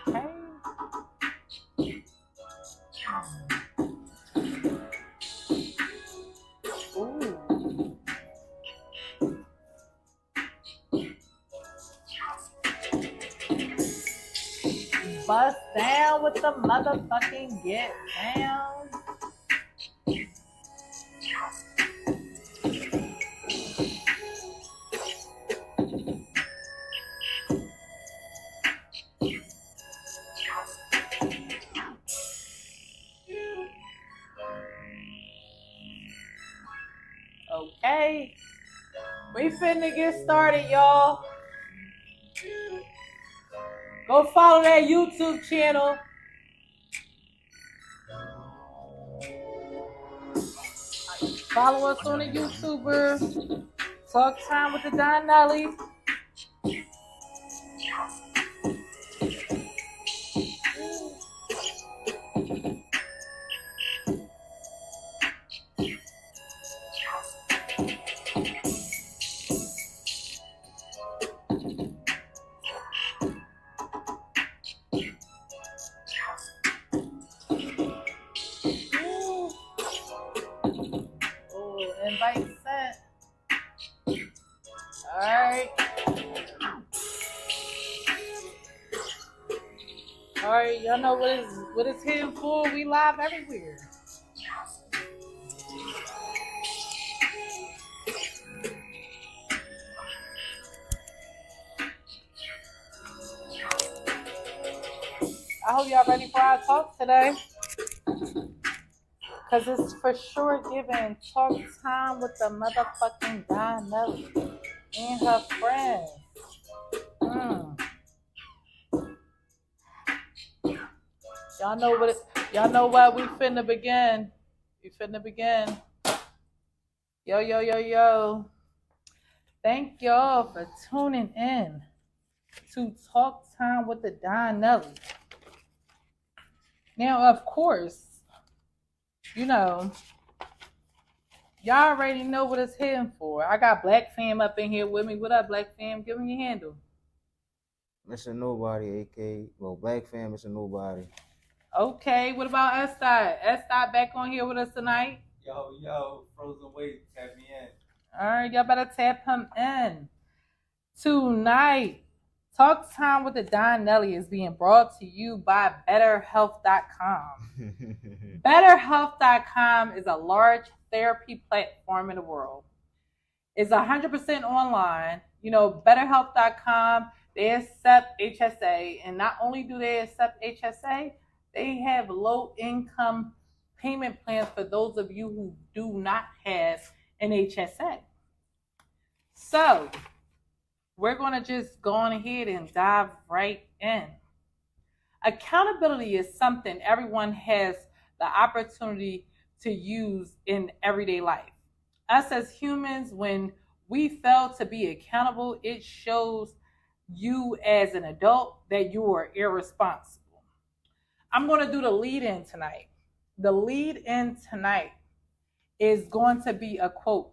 Okay. Ooh. Bust down with the motherfucking get down. Okay. We finna get started, y'all. Go follow that YouTube channel. Follow us on the YouTuber. Talk time with the Don Nelly. Oh, invite sent. Alright. Alright, y'all know what it's here for. We live everywhere. I hope y'all ready for our talk today. Because it's for sure giving talk time with the motherfucking Don Nelly and her friends. Y'all know what we finna begin. We finna begin. Yo. Thank y'all for tuning in to Talk Time with the Don Nelly. Now, of course, you know, y'all already know what it's hitting for. I got Black Fam up in here with me. What up, Black Fam? Give me your handle. Mr. Nobody, aka, Black Fam, Mr. Nobody. Okay, what about S-Dot? S-Dot back on here with us tonight? Yo, Frozen Wave, tap me in. All right, y'all better tap him in. Tonight, Talk Time with the Don Nelly is being brought to you by BetterHealth.com. BetterHealth.com is a large therapy platform in the world. It's 100% online. You know, BetterHealth.com, they accept HSA. And not only do they accept HSA, they have low-income payment plans for those of you who do not have an HSA. So, we're going to just go on ahead and dive right in. Accountability is something everyone has the opportunity to use in everyday life. Us as humans, when we fail to be accountable, it shows you as an adult that you are irresponsible. I'm going to do the lead-in tonight. The lead-in tonight is going to be a quote.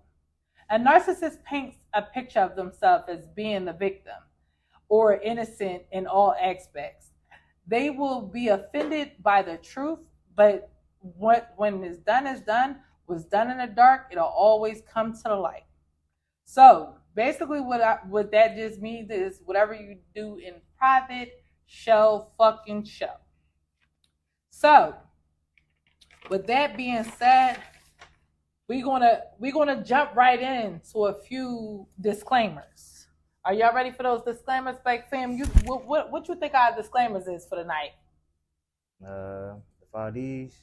A narcissist paints a picture of themselves as being the victim or innocent in all aspects. They will be offended by the truth, but when it's done, what's done in the dark, it'll always come to the light. So basically what that just means is whatever you do in private, show. So with that being said, we're gonna jump right into a few disclaimers. Are y'all ready for those disclaimers, Black Fam? What you think our disclaimers is for the night? The 5Ds.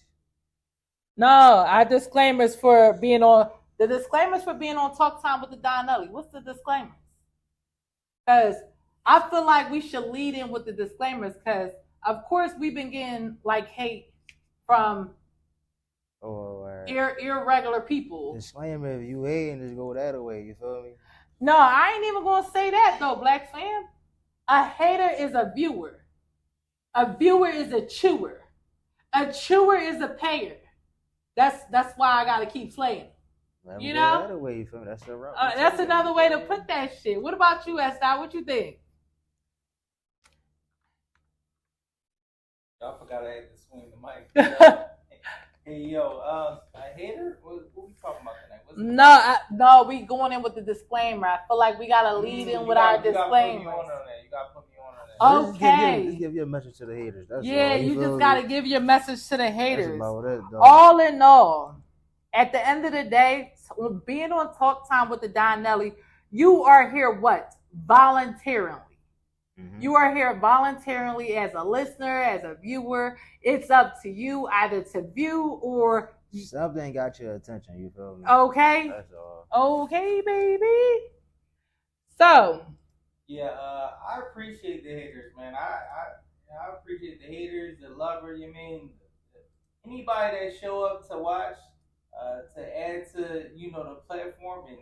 No, our disclaimers for being on Talk Time with the Don Nelly. What's the disclaimers? Because I feel like we should lead in with the disclaimers because of course we've been getting like hate from irregular people. Disclaimer: if you hate, just go that way. You feel me? No, I ain't even gonna say that though, Black Fam. A hater is a viewer. A viewer is a chewer. A chewer is a payer. That's why I gotta keep playing. You know? That way, you feel me? That's the route. That's another way to put that shit. What about you, Esther? What you think? Y'all forgot I had to swing the mic. Hey, yo, a hater? What we talking about tonight? No, we going in with the disclaimer. I feel like we gotta lead in with our disclaimer. You gotta put me on that. Okay. Just give your message to the haters. That's yeah, all, you just gotta give your message to the haters. That's about it, dog. All in all, at the end of the day, being on Talk Time with the Don Nelly, you are here what? Voluntarily. Mm-hmm. You are here voluntarily as a listener, as a viewer. It's up to you either to view or something got your attention. You feel me? Okay. That's all. Okay, baby. So. Yeah, I appreciate the haters, man. I appreciate the haters, the lovers. You mean anybody that show up to watch, to add to the platform and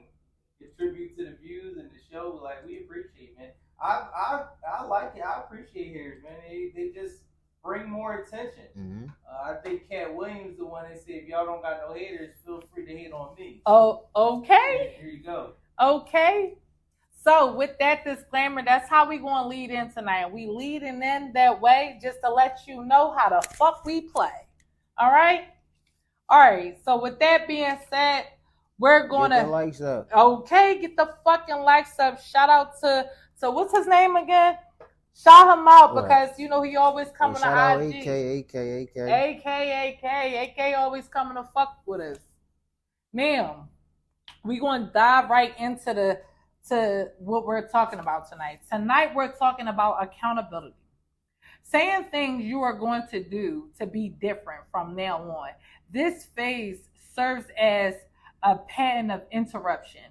contribute to the views and the show. Like, we appreciate, man. I like it. I appreciate haters, man. They just bring more attention. Mm-hmm. I think Cat Williams the one that said, if y'all don't got no haters, feel free to hate on me. Oh, okay. Here you go. Okay. So with that disclaimer, that's how we going to lead in tonight. We leading in that way just to let you know how the fuck we play. All right? All right. So with that being said, we're going to... Get the likes up. Okay. Get the fucking likes up. Shout out to what's his name again? Shout him out because, he always coming to IG. AK always coming to fuck with us. Now, we going to dive right into what we're talking about tonight. Tonight, we're talking about accountability. Saying things you are going to do to be different from now on. This phase serves as a pattern of interruption.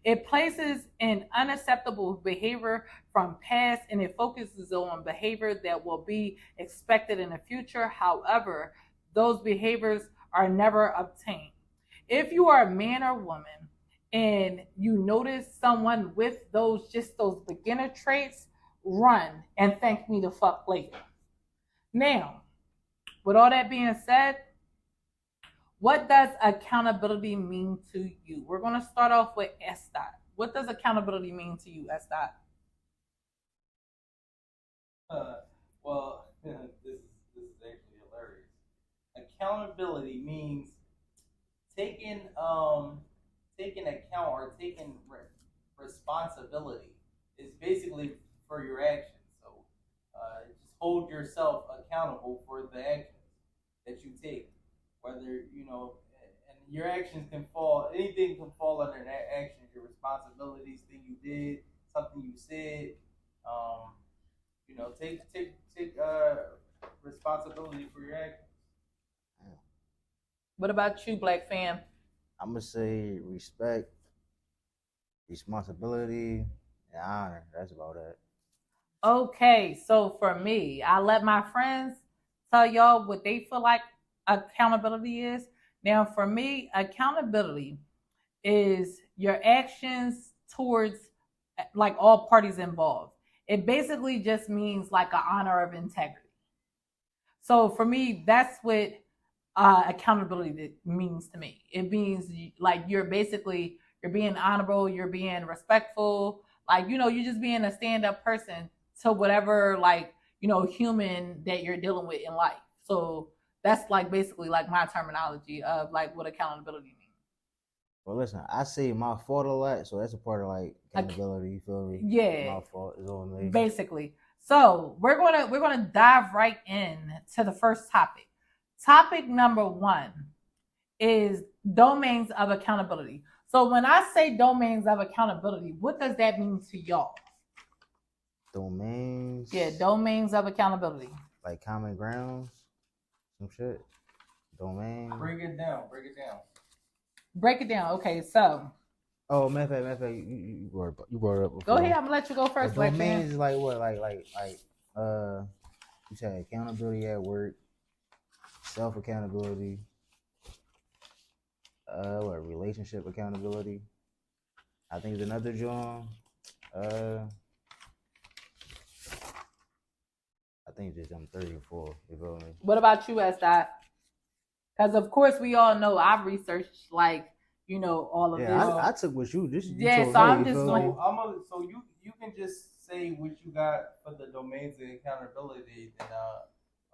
It places an unacceptable behavior from past and it focuses on behavior that will be expected in the future. However, those behaviors are never obtained. If you are a man or woman and you notice someone with those beginner traits, run and thank me the fuck later. Now, with all that being said, what does accountability mean to you? We're going to start off with Esther. What does accountability mean to you, Esther? Well, this is actually hilarious. Accountability means taking account or taking responsibility. It's basically for your actions. So just hold yourself accountable for the actions that you take. Whether, and your actions anything can fall under that action, your responsibilities, thing you did, something you said. Take responsibility for your actions. What about you, Black fam? I'm gonna say respect, responsibility, and honor. That's about it. Okay, so for me, I let my friends tell y'all what they feel like accountability is. Now, for me, accountability is your actions towards like all parties involved. It basically just means like an honor of integrity. So for me, that's what accountability means to me. It means like you're being honorable, you're being respectful, like you're just being a stand-up person to whatever human that you're dealing with in life. So that's like basically like my terminology of like what accountability means. Well, listen, I say my fault a lot, so that's a part of like accountability. You feel me? Yeah, my fault is on me. Basically. So we're gonna dive right in to the first topic. Topic number 1 is domains of accountability. So when I say domains of accountability, what does that mean to y'all? Domains. Yeah, domains of accountability. Like common grounds. Some shit. Domain. Break it down. Break it down. Okay, so. Oh, matter of fact, you brought it up before. Go ahead. I'm gonna let you go first. Domains is like what? Like you said accountability at work, self accountability. Relationship accountability. I think there's another John. I think just I'm 3 or 4. You feel me? What about you, Esther? Because of course we all know I've researched all of Yeah, this. I took what you this you Yeah, told so me. I'm You just feel going. me? So you can just say what you got for the domains of accountability, and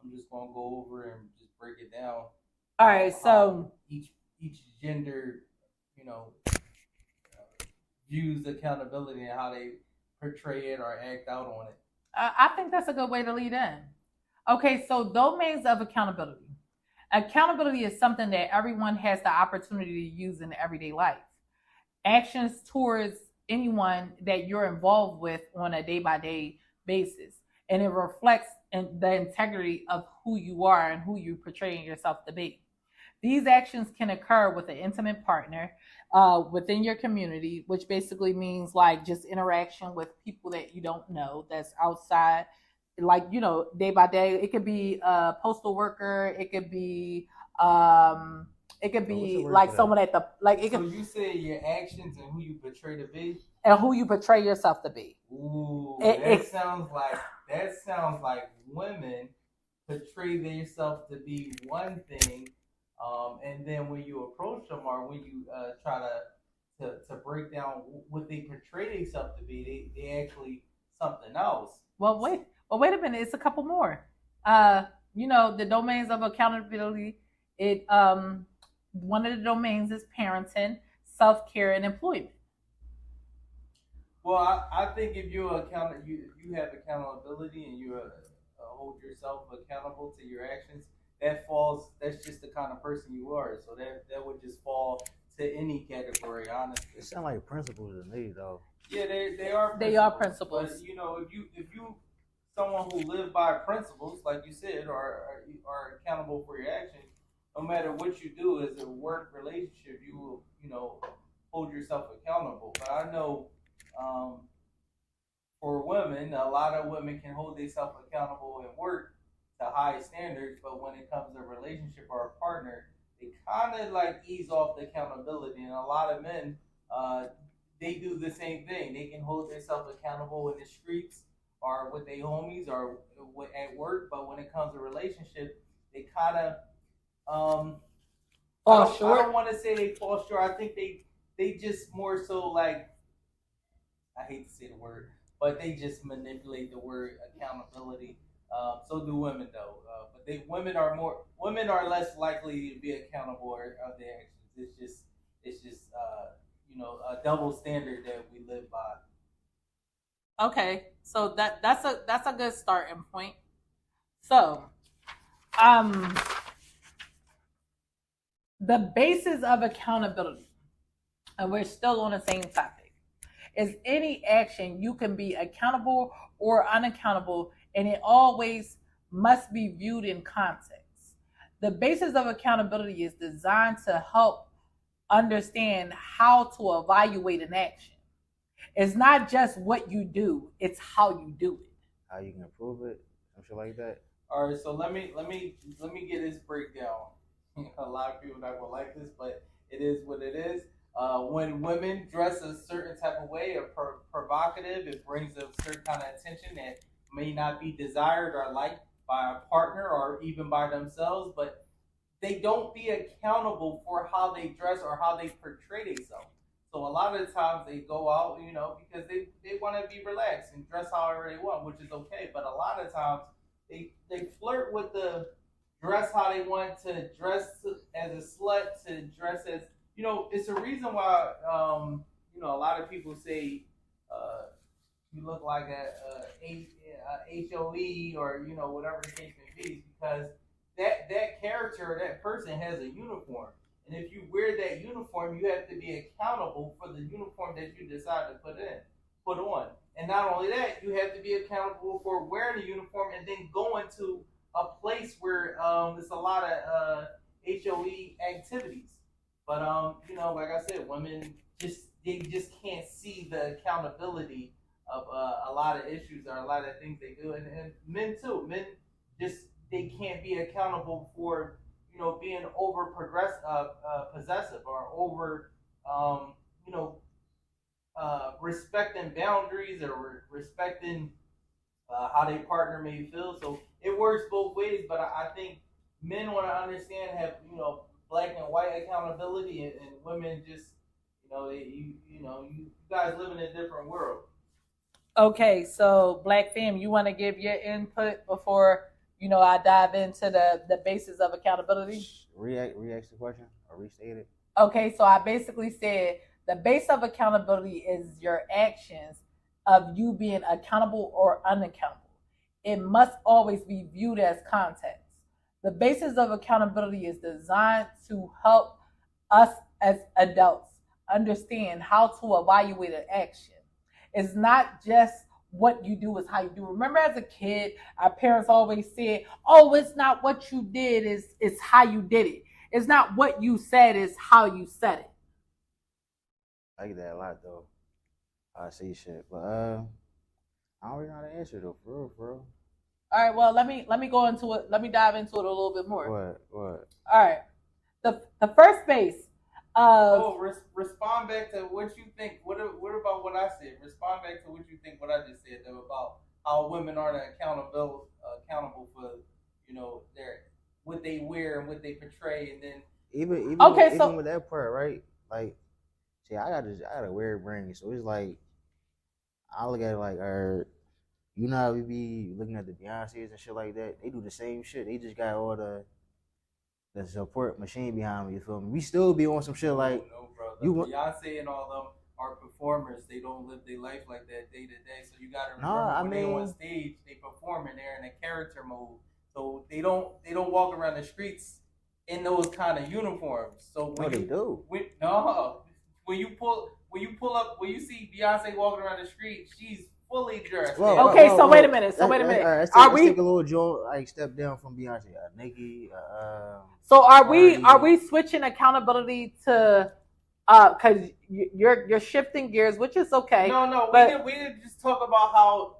I'm just gonna go over and just break it down. All right, How so each gender, you know, views accountability and how they portray it or act out on it. I think that's a good way to lead in. Okay, so domains of accountability. Accountability is something that everyone has the opportunity to use in everyday life. Actions towards anyone that you're involved with on a day by day basis. And it reflects the integrity of who you are and who you portraying yourself to be. These actions can occur with an intimate partner within your community, which basically means like just interaction with people that you don't know that's outside, like day by day. It could be a postal worker. Um, it could So what's the be word like for that? someone at the like. It So could you say your actions and who you portray to be. and who you portray yourself to be. Ooh, It, that sounds like women portray themselves to be one thing, and then when you approach them or when you try to break down what they portray themselves to be, they actually something else. Wait a minute. It's a couple more. The domains of accountability. It One of the domains is parenting, self care, and employment. Well, I think if you have accountability and you hold yourself accountable to your actions, that's just the kind of person you are. So that would just fall to any category, honestly. It sound like principles to me though. Yeah, they are principles. They are principles. But if you someone who live by principles, like you said, are accountable for your actions, no matter what you do as a work relationship, you will hold yourself accountable. But I know um, for women, a lot of women can hold themselves accountable and work to high standards, but when it comes to a relationship or a partner, they kind of like ease off the accountability. And a lot of men, uh, they do the same thing. They can hold themselves accountable in the streets or with their homies or at work, but when it comes to relationship, they kind of Fall I don't short. want to say they fall short. I think they just more so like I hate to say the word, but they just manipulate the word accountability. So do women though, but women are less likely to be accountable of their actions. It's just a double standard that we live by. Okay, so that's a good starting point. So, um, the basis of accountability, and we're still on the same topic, is any action you can be accountable or unaccountable, and it always must be viewed in context. The basis of accountability is designed to help understand how to evaluate an action. It's not just what you do, it's how you do it. How you can improve it, some shit like that. All right, so let me get this breakdown. A lot of people not gonna like this, but it is what it is. When women dress a certain type of way or provocative, it brings a certain kind of attention that may not be desired or liked by a partner or even by themselves, but they don't be accountable for how they dress or how they portray themselves. So a lot of the times they go out, because they want to be relaxed and dress however they want, which is okay. But a lot of times they flirt with the dress how they want to dress as a slut to dress as it's a reason why a lot of people say you look like a HOE or whatever the case may be because that character that person has a uniform, and if you wear that uniform you have to be accountable for the uniform that you decide to put on. And not only that, you have to be accountable for wearing the uniform and then going to a place where there's a lot of HOE activities. But like I said, women just can't see the accountability of a lot of issues or a lot of things they do, and men too. Men just they can't be accountable for being over possessive or over you know respecting boundaries or respecting how their partner may feel. So it works both ways, but I think men want to understand have black and white accountability, and women just, you guys live in a different world. Okay, so Black Fam, you want to give your input before I dive into the basis of accountability? Re-ask the question or restate it. Okay, so I basically said the base of accountability is your actions of you being accountable or unaccountable. It must always be viewed as context. The basis of accountability is designed to help us as adults understand how to evaluate an action. It's not just what you do, it's how you do. Remember as a kid, our parents always said, oh, it's not what you did, it's how you did it. It's not what you said, it's how you said it. I like that a lot though. I see shit, but I don't really know how to answer though, for real. All right, well, let me go into it. Let me dive into it a little bit more. What? All right. The first base of Respond back to what you think. What about what I said? Respond back to what you think. What I just said though, about how women aren't accountable for their what they wear and what they portray, and then even with that part, right? Like, see, I got a weird brain, so it's like I look at it like, you know how we be looking at the Beyonces and shit like that? They do the same shit. They just got all the support machine behind me. You feel me? We still be on some shit like no, bro. Beyonce and all them are performers. They don't live their life like that day to day. So you gotta remember they on stage, they performing. They're in a character mode. So they don't walk around the streets in those kind of uniforms. So they do. When you pull up, when you see Beyonce walking around the street, she's fully dressed. So wait a minute. Let's take a little jolt, like step down from Beyonce, Nicki. So are we switching accountability to because you're shifting gears, which is okay. No, we didn't just talk about how.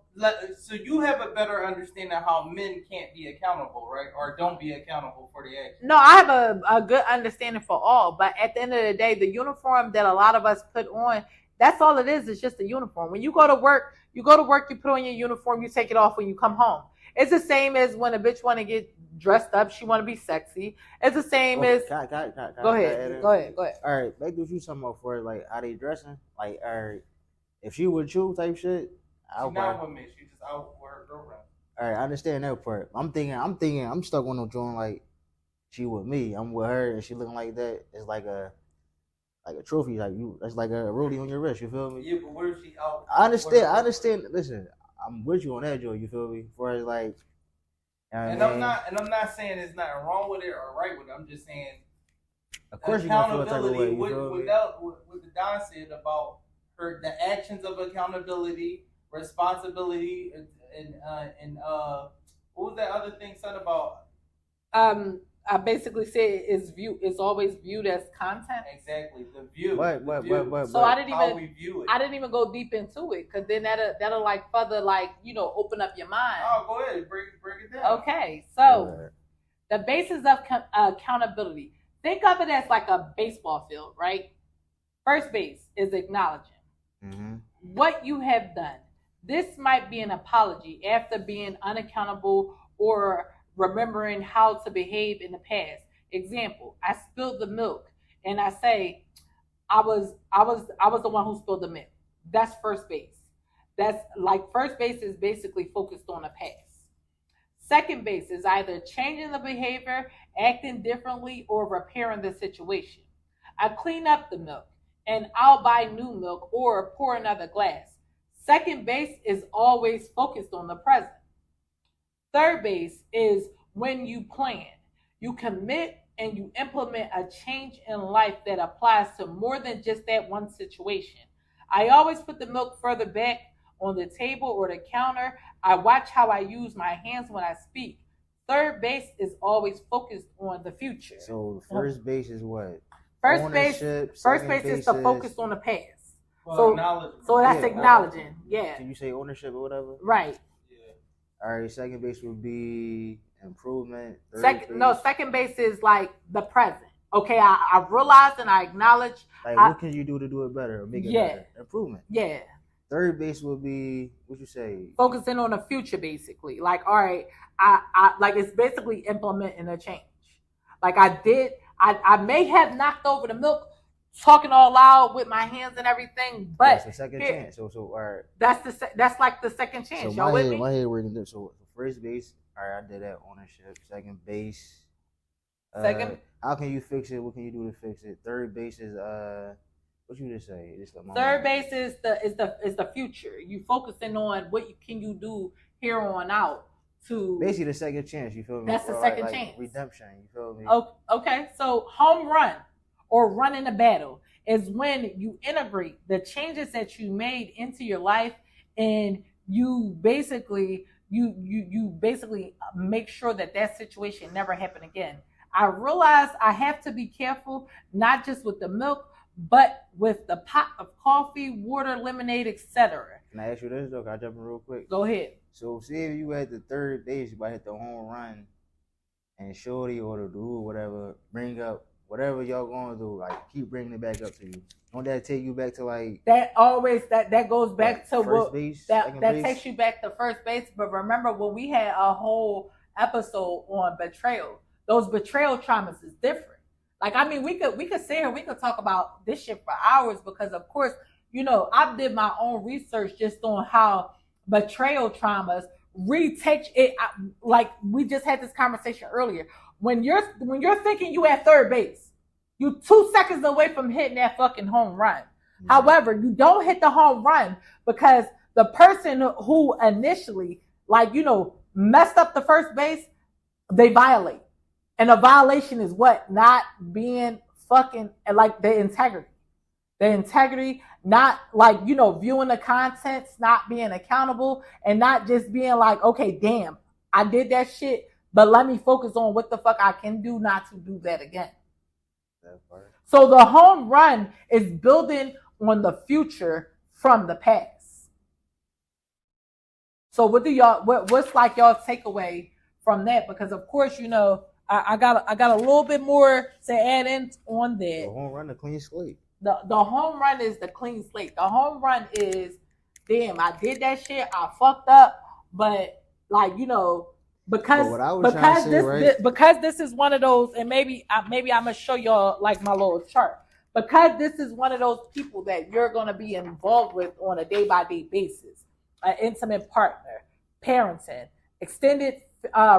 So you have a better understanding of how men can't be accountable, right? Or don't be accountable for the action. No, I have a good understanding for all, but at the end of the day, the uniform that a lot of us put on, that's all it is. It's just a uniform. When you go to work, you put on your uniform, you take it off when you come home. It's the same as when a bitch want to get dressed up, she want to be sexy. It's the same as. Go ahead. All right, back to what you talking about for like how they dressing. Like, all right, if she with you type shit, she's not with me. She just out with her girlfriend. All right, I understand that part. I'm thinking, I'm stuck on no joint like she with me. I'm with her, and she looking like that. It's like a trophy, like you. That's like a rollie on your wrist. You feel me? Yeah, but where is she out? I understand. Listen, I'm with you on that, Joe. You feel me? For like. I'm not saying there's nothing wrong with it or right with it. I'm just saying, of course, accountability. What the Don said about the actions of accountability, responsibility, and what was that other thing said about? I basically said it's always viewed as content. Exactly, the view. So I didn't how we view it. I didn't even go deep into it because then that'll like further open up your mind. Oh, go ahead, break it down. Okay, so the basis of accountability. Think of it as like a baseball field, right? First base is acknowledging what you have done. This might be an apology after being unaccountable or remembering how to behave in the past. Example, I spilled the milk and I say, I was the one who spilled the milk. That's first base. That's like first base is basically focused on the past. Second base is either changing the behavior, acting differently, or repairing the situation. I clean up the milk and I'll buy new milk or pour another glass. Second base is always focused on the present. Third base is when you plan, you commit, and you implement a change in life that applies to more than just that one situation. I always put the milk further back on the table or the counter. I watch how I use my hands when I speak. Third base is always focused on the future. So first base is what? First base is the focus on the past. Well, so that's acknowledging. Yeah. Can you say ownership or whatever? Right. All right, second base would be improvement. Second base is like the present. Okay, I realized and I acknowledge. Like, what can you do to do it better or make it better? Improvement. Yeah. Third base would be, what you say? Focusing on the future, basically. Like, all right, I like it's basically implementing a change. Like I I may have knocked over the milk, talking all loud with my hands and everything, but that's the second chance. So all right. That's like the second chance. So my head working. So first base, all right, I did that ownership. Second base, second. How can you fix it? What can you do to fix it? Third base is what you just say? It's third base is the future. You focusing on what can you do here on out to basically the second chance. You feel me? That's the second chance. Redemption. You feel me? Okay. So home run or run in a battle is when you integrate the changes that you made into your life, and you basically make sure that situation never happened again. I realize I have to be careful, not just with the milk, but with the pot of coffee, water, lemonade, etc. Can I ask you this though? Can I jump in real quick? Go ahead. So say if you at the third base, you might hit the home run, and shorty or the dude, whatever, bring up whatever y'all gonna do, like keep bringing it back up to you. Don't that take you back to like that goes back to first base, that takes you back to first base. But remember when we had a whole episode on betrayal, those betrayal traumas is different. Like, I mean, we could sit here, we could talk about this shit for hours, because of course, I did my own research just on how betrayal traumas retake it. Like we just had this conversation earlier. When you're thinking you at third base, you 2 seconds away from hitting that fucking home run. Mm-hmm. However, you don't hit the home run because the person who initially, messed up the first base, they violate. And a violation is what? Not being fucking, like, the integrity. The integrity, not viewing the contents, not being accountable, and not just being like, okay, damn, I did that shit, but let me focus on what the fuck I can do not to do that again. So the home run is building on the future from the past. So what's like y'all takeaway from that? Because of course, I got a little bit more to add in on that. The home run, the clean slate. The home run is the clean slate. The home run is, damn, I did that shit, I fucked up, but because this is one of those, and maybe I'm gonna show y'all like my little chart. Because this is one of those people that you're gonna be involved with on a day-by-day basis, an intimate partner, parenting, extended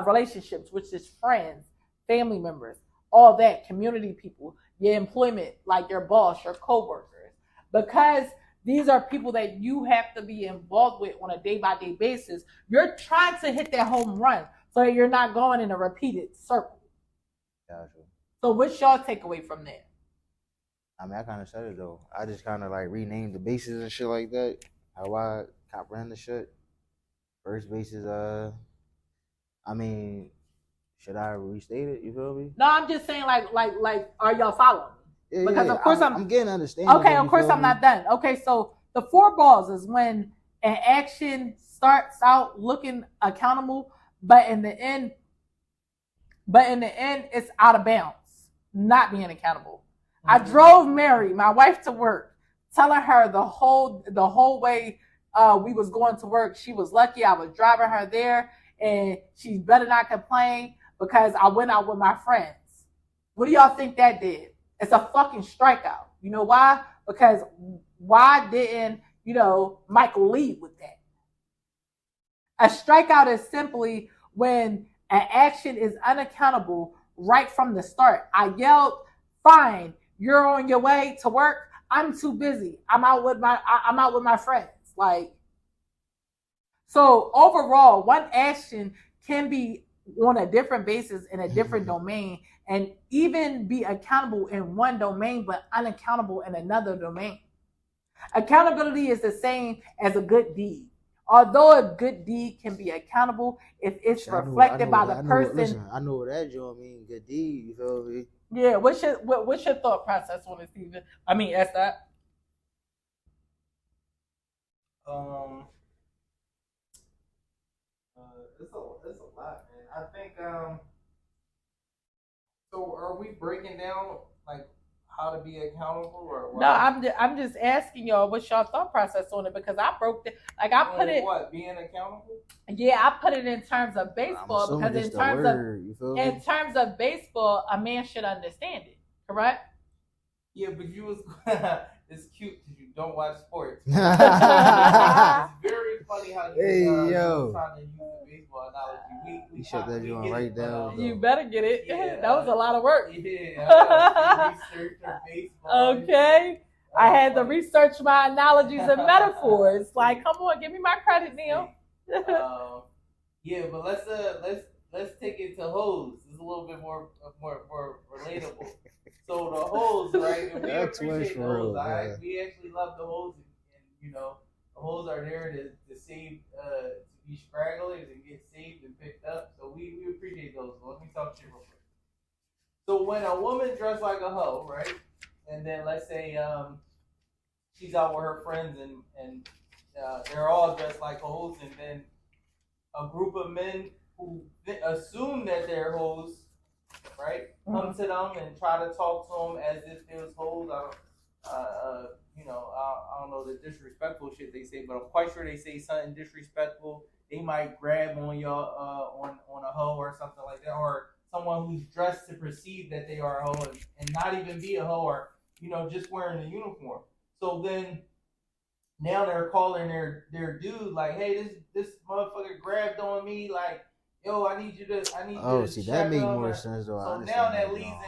relationships, which is friends, family members, all that, community people, your employment, like your boss, your coworkers, because these are people that you have to be involved with on a day-by-day basis. You're trying to hit that home run so that you're not going in a repeated circle. Gotcha. So what's your takeaway from that? I mean, I kind of said it though. I just kind of like renamed the bases and shit like that. How I comprehend the shit. First base is I mean, should I restate it? You feel me? No, I'm just saying like are y'all following me? Yeah, because of course I'm getting understanding. Okay, of course I'm not done. Okay, so the 4 balls is when an action starts out looking accountable, but in the end it's out of bounds, not being accountable. Mm-hmm. I drove Mary, my wife, to work, telling her the whole way we was going to work. She was lucky I was driving her there, and she better not complain because I went out with my friends. What do y'all think that did? It's a fucking strikeout. You know why? Because why didn't, Michael lead with that? A strikeout is simply when an action is unaccountable right from the start. I yelled, fine, you're on your way to work. I'm too busy. I'm out with my friends. So overall, one action can be on a different basis in a different domain, and even be accountable in one domain but unaccountable in another domain. Accountability is the same as a good deed. Although a good deed can be accountable if it's reflected by the person. I know what that joint means. Good deed, you feel me? Yeah. What's your thought process on it, Steven? I mean, ask that. It's a lot, man. I think so are we breaking down like how to be accountable or what? No, I'm just asking y'all what's y'all thought process on it because I broke it. Like I put it. What, being accountable? Yeah, I put it in terms of baseball because in terms of baseball, a man should understand it. Correct? Yeah, but you was it's cute because you don't watch sports. It's very funny how you trying to use the baseball analogy. We shut that joint right down. You better get it. Yeah, that was a lot of work. Yeah, research or baseball. Okay. I had to research my analogies and metaphors. Like, come on, give me my credit, Neil. Yeah, but let's take it to hoes. It's a little bit more relatable. So the hoes, right? And we appreciate the hoes. We actually love the hoes, and the hoes are there to save, to be stragglers and get saved and picked up. So we appreciate those. So let me talk to you real quick. So when a woman dressed like a hoe, right, and then let's say she's out with her friends and they're all dressed like hoes, and then a group of men who assume that they're hoes, right, come to them and try to talk to them as if they're hoes. I don't know the disrespectful shit they say, but I'm quite sure they say something disrespectful. They might grab on y'all on a hoe or something like that, or someone who's dressed to perceive that they are a hoe and not even be a hoe, or just wearing a uniform. So then now they're calling their dude like, hey, this motherfucker grabbed on me, like, yo, I need you to see, that makes more sense though. So now that leads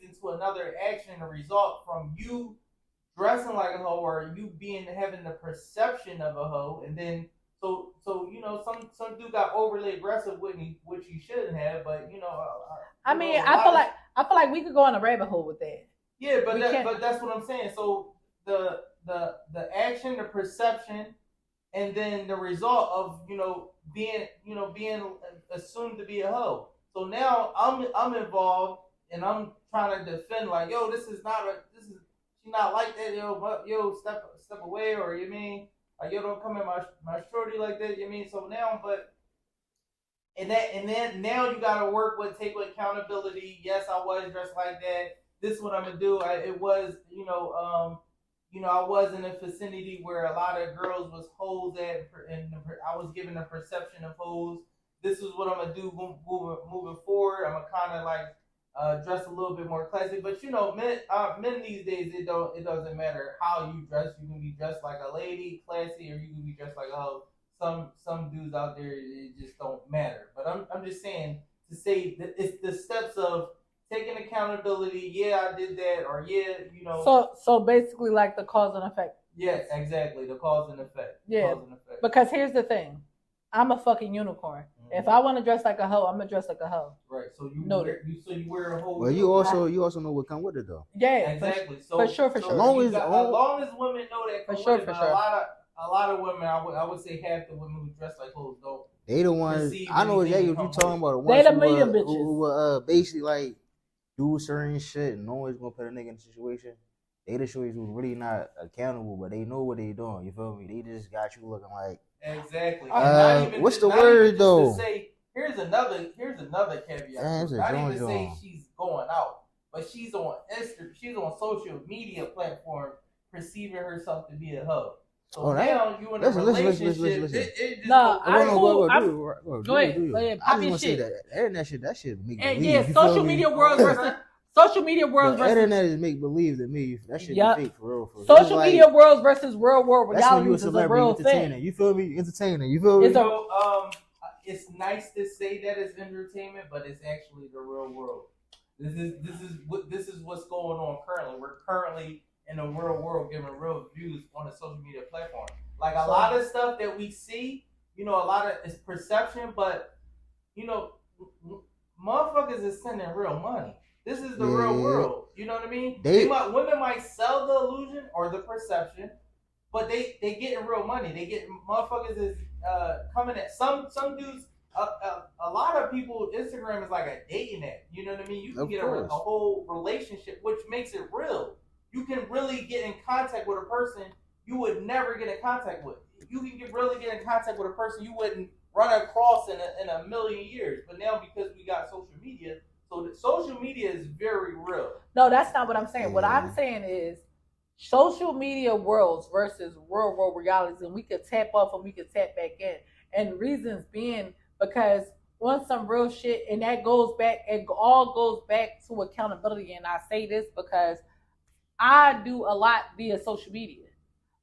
into another action and result from you dressing like a hoe or you having the perception of a hoe, and then so some dude got overly aggressive with me, which he shouldn't have, but I feel like we could go on a rabbit hole with that. Yeah, but that's what I'm saying. So the action, the perception, and then the result of being assumed to be a hoe. So now I'm involved and I'm trying to defend, like, yo, she's not like that, yo, step away, or you mean like, yo, don't come in my shorty like that, you mean. So now, and then now you gotta take accountability. Yes, I was dressed like that. This is what I'm gonna do. I was in a vicinity where a lot of girls was hoes at, and I was given a perception of hoes. This is what I'm gonna do moving forward. I'm gonna kind of like dress a little bit more classy. But men these days, it doesn't matter how you dress. You can be dressed like a lady, classy, or you can be dressed like a hoe. Some dudes out there, it just don't matter. But I'm just saying to say that it's the steps of taking accountability. Yeah, I did that, or yeah. So basically, like the cause and effect. Yes, exactly, the cause and effect. Yeah, because here's the thing, I'm a fucking unicorn. Mm-hmm. If I want to dress like a hoe, I'm gonna dress like a hoe. Right. So you wear a hoe. Well, you also know what come with it though. Yeah, exactly. For sure. As long as women know that, for sure. A lot of women, I would say half the women who dress like hoes don't. They the ones. I know exactly what you talking about. They the million bitches who basically like do certain shit and always gonna put a nigga in a situation. They the shorties who really not accountable, but they know what they doing. You feel me? They just got you looking like. Exactly. What's the word though? Here's another caveat. Not even to say she's going out, but she's on Instagram. She's on social media platform, perceiving herself to be a hoe. So now you in a relationship. No, go ahead. I just want to say that shit make believe. Yeah, social media world versus the internet is make believe to me. That shit be fake for real. Social media worlds versus real world reality is a real thing. You feel me? Entertaining. You feel me? It's nice to say that it's entertainment, but it's actually the real world. This is what's going on currently. We're currently in the real world giving real views on a social media platform. Like a lot of stuff that we see, a lot of it's perception, but motherfuckers is sending real money. This is the real world. You know what I mean? Women might sell the illusion or the perception, but they getting real money. They get motherfuckers is coming at some dudes. A lot of people, Instagram is like a dating app. You know what I mean? You can get a whole relationship, which makes it real. You can really get in contact with a person you would never get in contact with. You can really get in contact with a person you wouldn't run across in a million years. But now because we got social media, So social media is very real. No, that's not what I'm saying. What I'm saying is social media worlds versus real world realities, and we could tap off and we could tap back in. And reasons being because on some real shit, and that goes back, it all goes back to accountability. And I say this because I do a lot via social media.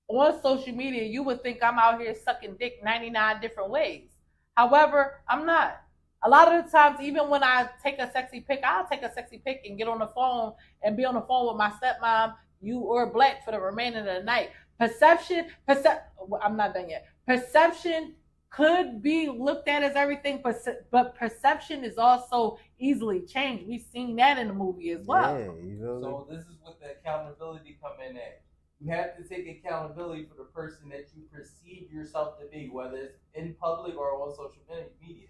On social media, you would think I'm out here sucking dick 99 different ways. However, I'm not. A lot of the times, even when I take a sexy pic, I'll take a sexy pic and get on the phone and be on the phone with my stepmom, you or Black for the remainder of the night. I'm not done yet. Perception could be looked at as everything, but perception is also easily changed. We've seen that in the movie as well. Yeah, you know. So this is what the accountability come in at. You have to take accountability for the person that you perceive yourself to be, whether it's in public or on social media.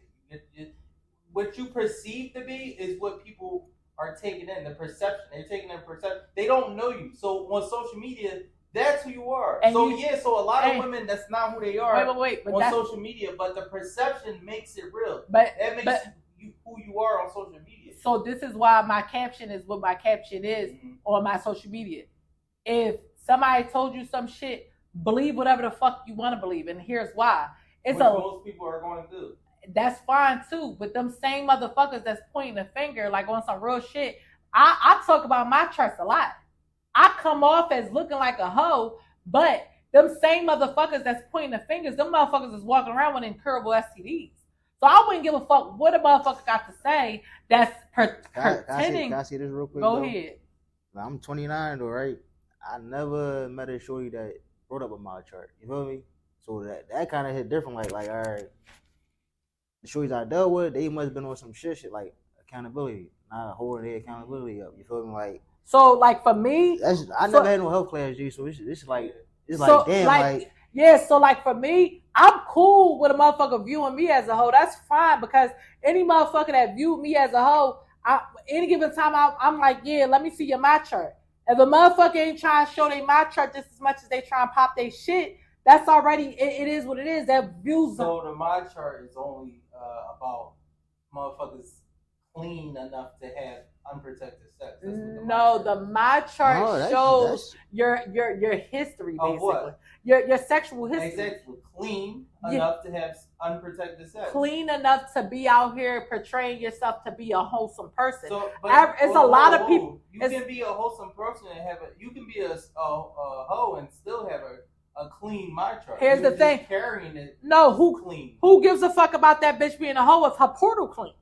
What you perceive to be is what people are taking in, the perception. They're taking in perception. They don't know you. So on social media, that's who you are. And so a lot of women, that's not who they are on social media, but the perception makes it real. That makes you who you are on social media. So this is why my caption is what my caption is on my social media. If somebody told you some shit, believe whatever the fuck you want to believe. And here's why. Most people are going to do. That's fine too, but them same motherfuckers that's pointing a finger like on some real shit. I talk about my trust a lot. I come off as looking like a hoe, but them same motherfuckers that's pointing the fingers, them motherfuckers is walking around with incurable STDs. So I wouldn't give a fuck what a motherfucker got to say that's pretending. Can I say this real quick? Go ahead. I'm 29 though, right? I never met a shorty that brought up a my chart. You feel me? So that kind of hit different. Like, all right. The shorties I dealt with, they must have been on some shit like accountability, not holding their accountability up. You feel me? Like, so, like for me, I never had no health class, G. So it's like damn, like yeah. So like for me, I'm cool with a motherfucker viewing me as a hoe. That's fine because any motherfucker that viewed me as a hoe, any given time, I'm like, yeah, let me see your my chart. If a motherfucker ain't trying to show they my chart just as much as they try and pop their shit, that's already it is what it is. That views. So the my chart is only about motherfuckers clean enough to have unprotected sex. No, the my chart shows your history basically. What? Your sexual history. Exactly. Clean enough to have unprotected sex. Clean enough to be out here portraying yourself to be a wholesome person. So, it's a lot of people. You can be a wholesome person and you can be a hoe and still have a clean my chart. Here's the thing. Carrying it. No, clean? Who gives a fuck about that bitch being a hoe if her portal clean?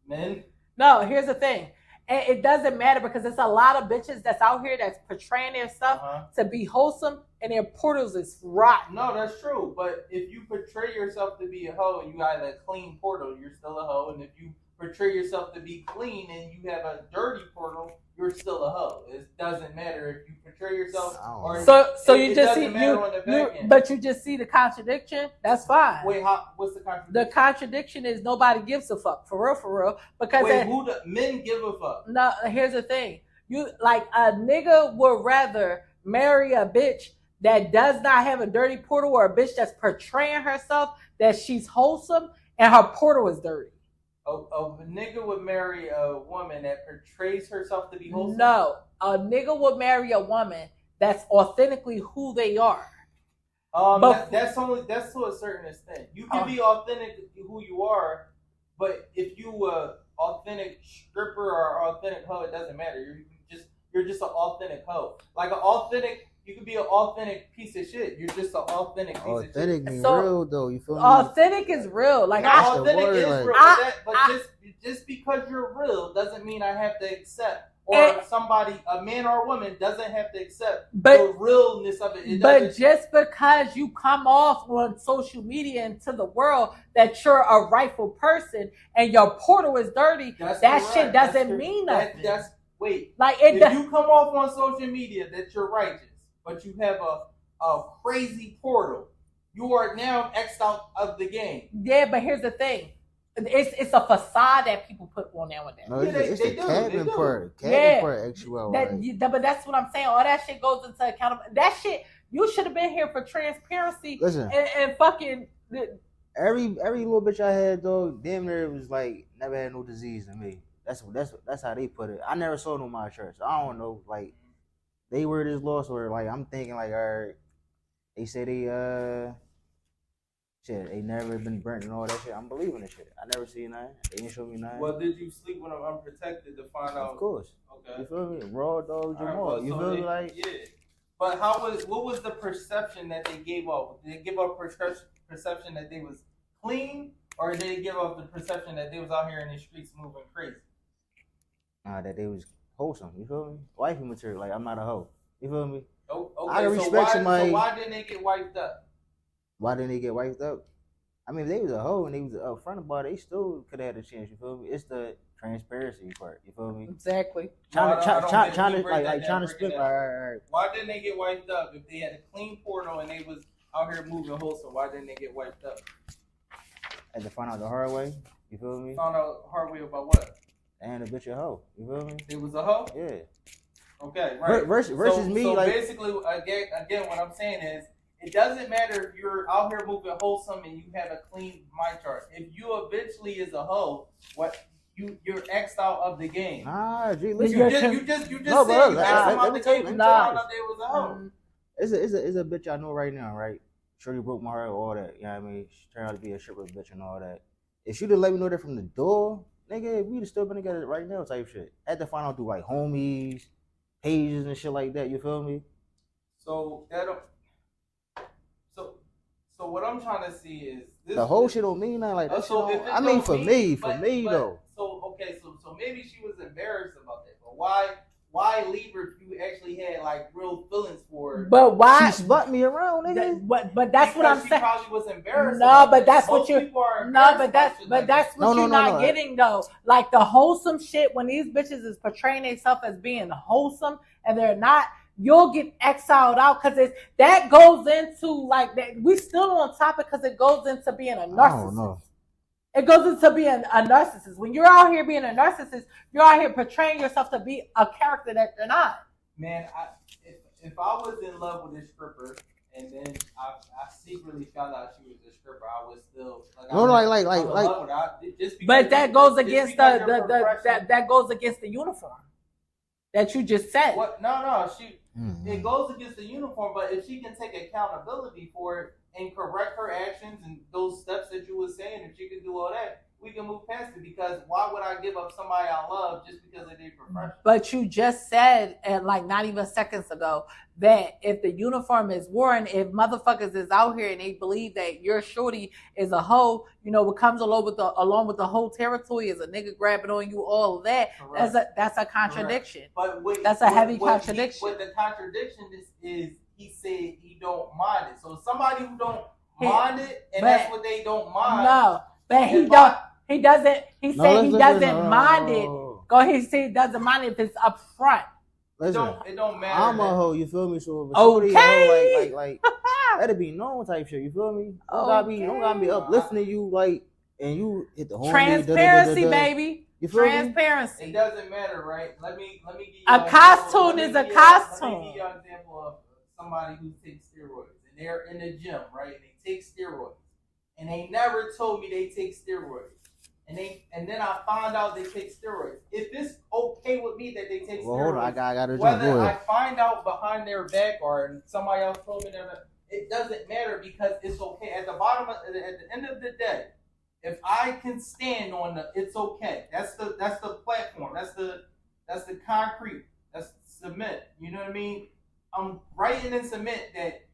Men. No, here's the thing. And it doesn't matter because there's a lot of bitches that's out here that's portraying their stuff to be wholesome and their portals is rotten. No, that's true. But if you portray yourself to be a hoe and you got a clean portal, you're still a hoe. And if you portray yourself to be clean and you have a dirty portal, you're still a hoe. It doesn't matter if you portray yourself or so you just see but you just see the contradiction. That's fine. Wait, what's the contradiction? The contradiction is nobody gives a fuck for real. Because men give a fuck? No, here's the thing. You like a nigga would rather marry a bitch that does not have a dirty portal or a bitch that's portraying herself that she's wholesome and her portal is dirty. A nigga would marry a woman that portrays herself to be wholesome? No, a nigga would marry a woman that's authentically who they are. That's to a certain extent. You can be authentic who you are, but if you authentic stripper or authentic hoe, it doesn't matter. You're just an authentic hoe. Like you can be an authentic piece of shit. You're just an authentic piece of shit. Authentic means real though. You feel me? Authentic is real. Like authentic is real. Just because you're real doesn't mean I have to accept, or a man or a woman doesn't have to accept the realness of it. But just because you come off on social media into the world that you're a rightful person and your portal is dirty, shit doesn't mean nothing. If you come off on social media that you're righteous, but you have a crazy portal, you are now X'd out of the game. Yeah, but here's the thing. It's a facade that people put on nowadays. No, it's the cabin part. Cabin part actual. But that's what I'm saying. All that shit goes into accountability. That shit, you should have been here for transparency. Listen. And fucking every little bitch I had though, damn near was like never had no disease in me. That's how they put it. I never saw no my church. So I don't know, like they were this lost or like I'm thinking like all right, they say they shit, they never been burnt and all that shit. I'm believing this shit. I never seen nothing. They didn't show me nothing. Well, did you sleep with them unprotected to find out? Of course. Okay. You feel me? Raw dog Jamal. Right, you so feel me? Like yeah. But what was the perception that they gave off? Did they give off perception that they was clean, or did they give off the perception that they was out here in the streets moving crazy? That they was wholesome. You feel me? Wifey material. Like I'm not a hoe. You feel me? Oh, okay. I can respect somebody. So why didn't they get wiped up? Why didn't they get wiped up? I mean, if they was a hoe and they was upfront about it, they still could have had a chance. You feel me? It's the transparency part. You feel me? Exactly. Trying to split. Right. Why didn't they get wiped up if they had a clean portal and they was out here moving wholesome? Why didn't they get wiped up? Had to find out the hard way. You feel me? Found out the hard way about what? And a bitch a hoe. You feel me? It was a hoe. Yeah. Okay. Right. Versus me, so like basically, again, what I'm saying is, it doesn't matter if you're out here moving wholesome and you have a clean my chart. If you eventually is a hoe, you're X'd out of the game. Nah, G, listen. You just said you asked them out the game and found out they was a hoe. It's a bitch I know right now, right? Shorty broke my heart, all that. You know what I mean? She turned out to be a stripper bitch and all that. If she'd have let me know that from the door, nigga, we'd have still been together right now type shit. I had to find out through like homies, pages and shit like that. You feel me? So So what I'm trying to see is this, the whole shit don't mean nothing like that. I mean, for me though. So maybe she was embarrassed about that. But why leave her if you actually had like real feelings for her? But why she spun me around, nigga? But that's what I'm saying. She probably was embarrassed. No, but that's what you're not getting though. Like the wholesome shit when these bitches is portraying themselves as being wholesome and they're not. You'll get exiled out because that goes into like that. We still on topic because it goes into being a narcissist. I don't know. It goes into being a narcissist. When you're out here being a narcissist, you're out here portraying yourself to be a character that you're not. Man, if I was in love with a stripper and then I secretly found out she was a stripper, I was still But that goes against that goes against the uniform that you just said. What? No, it goes against the uniform. But if she can take accountability for it and correct her actions and those steps that you were saying, if she can do all that, we can move past it. Because why would I give up somebody I love just because of their profession? But you just said, and like not even seconds ago, that if the uniform is worn, if motherfuckers is out here and they believe that your shorty is a hoe, you know, what comes along with the whole territory is a nigga grabbing on you, all of that. Correct. That's a contradiction. Correct. But that's a heavy contradiction. What the contradiction is he said he don't mind it. So somebody who don't mind it, and that's what they don't mind. No, but he don't. He doesn't. He said he doesn't mind it. Go ahead. He said he doesn't mind it if it's up front. Listen, it don't matter. I'm a hoe. You feel me? So okay, like that'd be known type shit. You feel me? Don't gotta be uplifting you like, and you hit the whole transparency, baby. You feel transparency. Me? It doesn't matter, right? Let me give you a costume is a costume. Let me give you an example of somebody who takes steroids, and they're in the gym, right? And they take steroids, and they never told me they take steroids. And then I found out they take steroids. If it's okay with me that they take steroids, hold on, I gotta whether I find out behind their back or somebody else told me that, it doesn't matter because it's okay. At the end of the day, if I can stand on it's okay. That's the platform. That's the concrete. That's cement. You know what I mean? I'm writing in cement that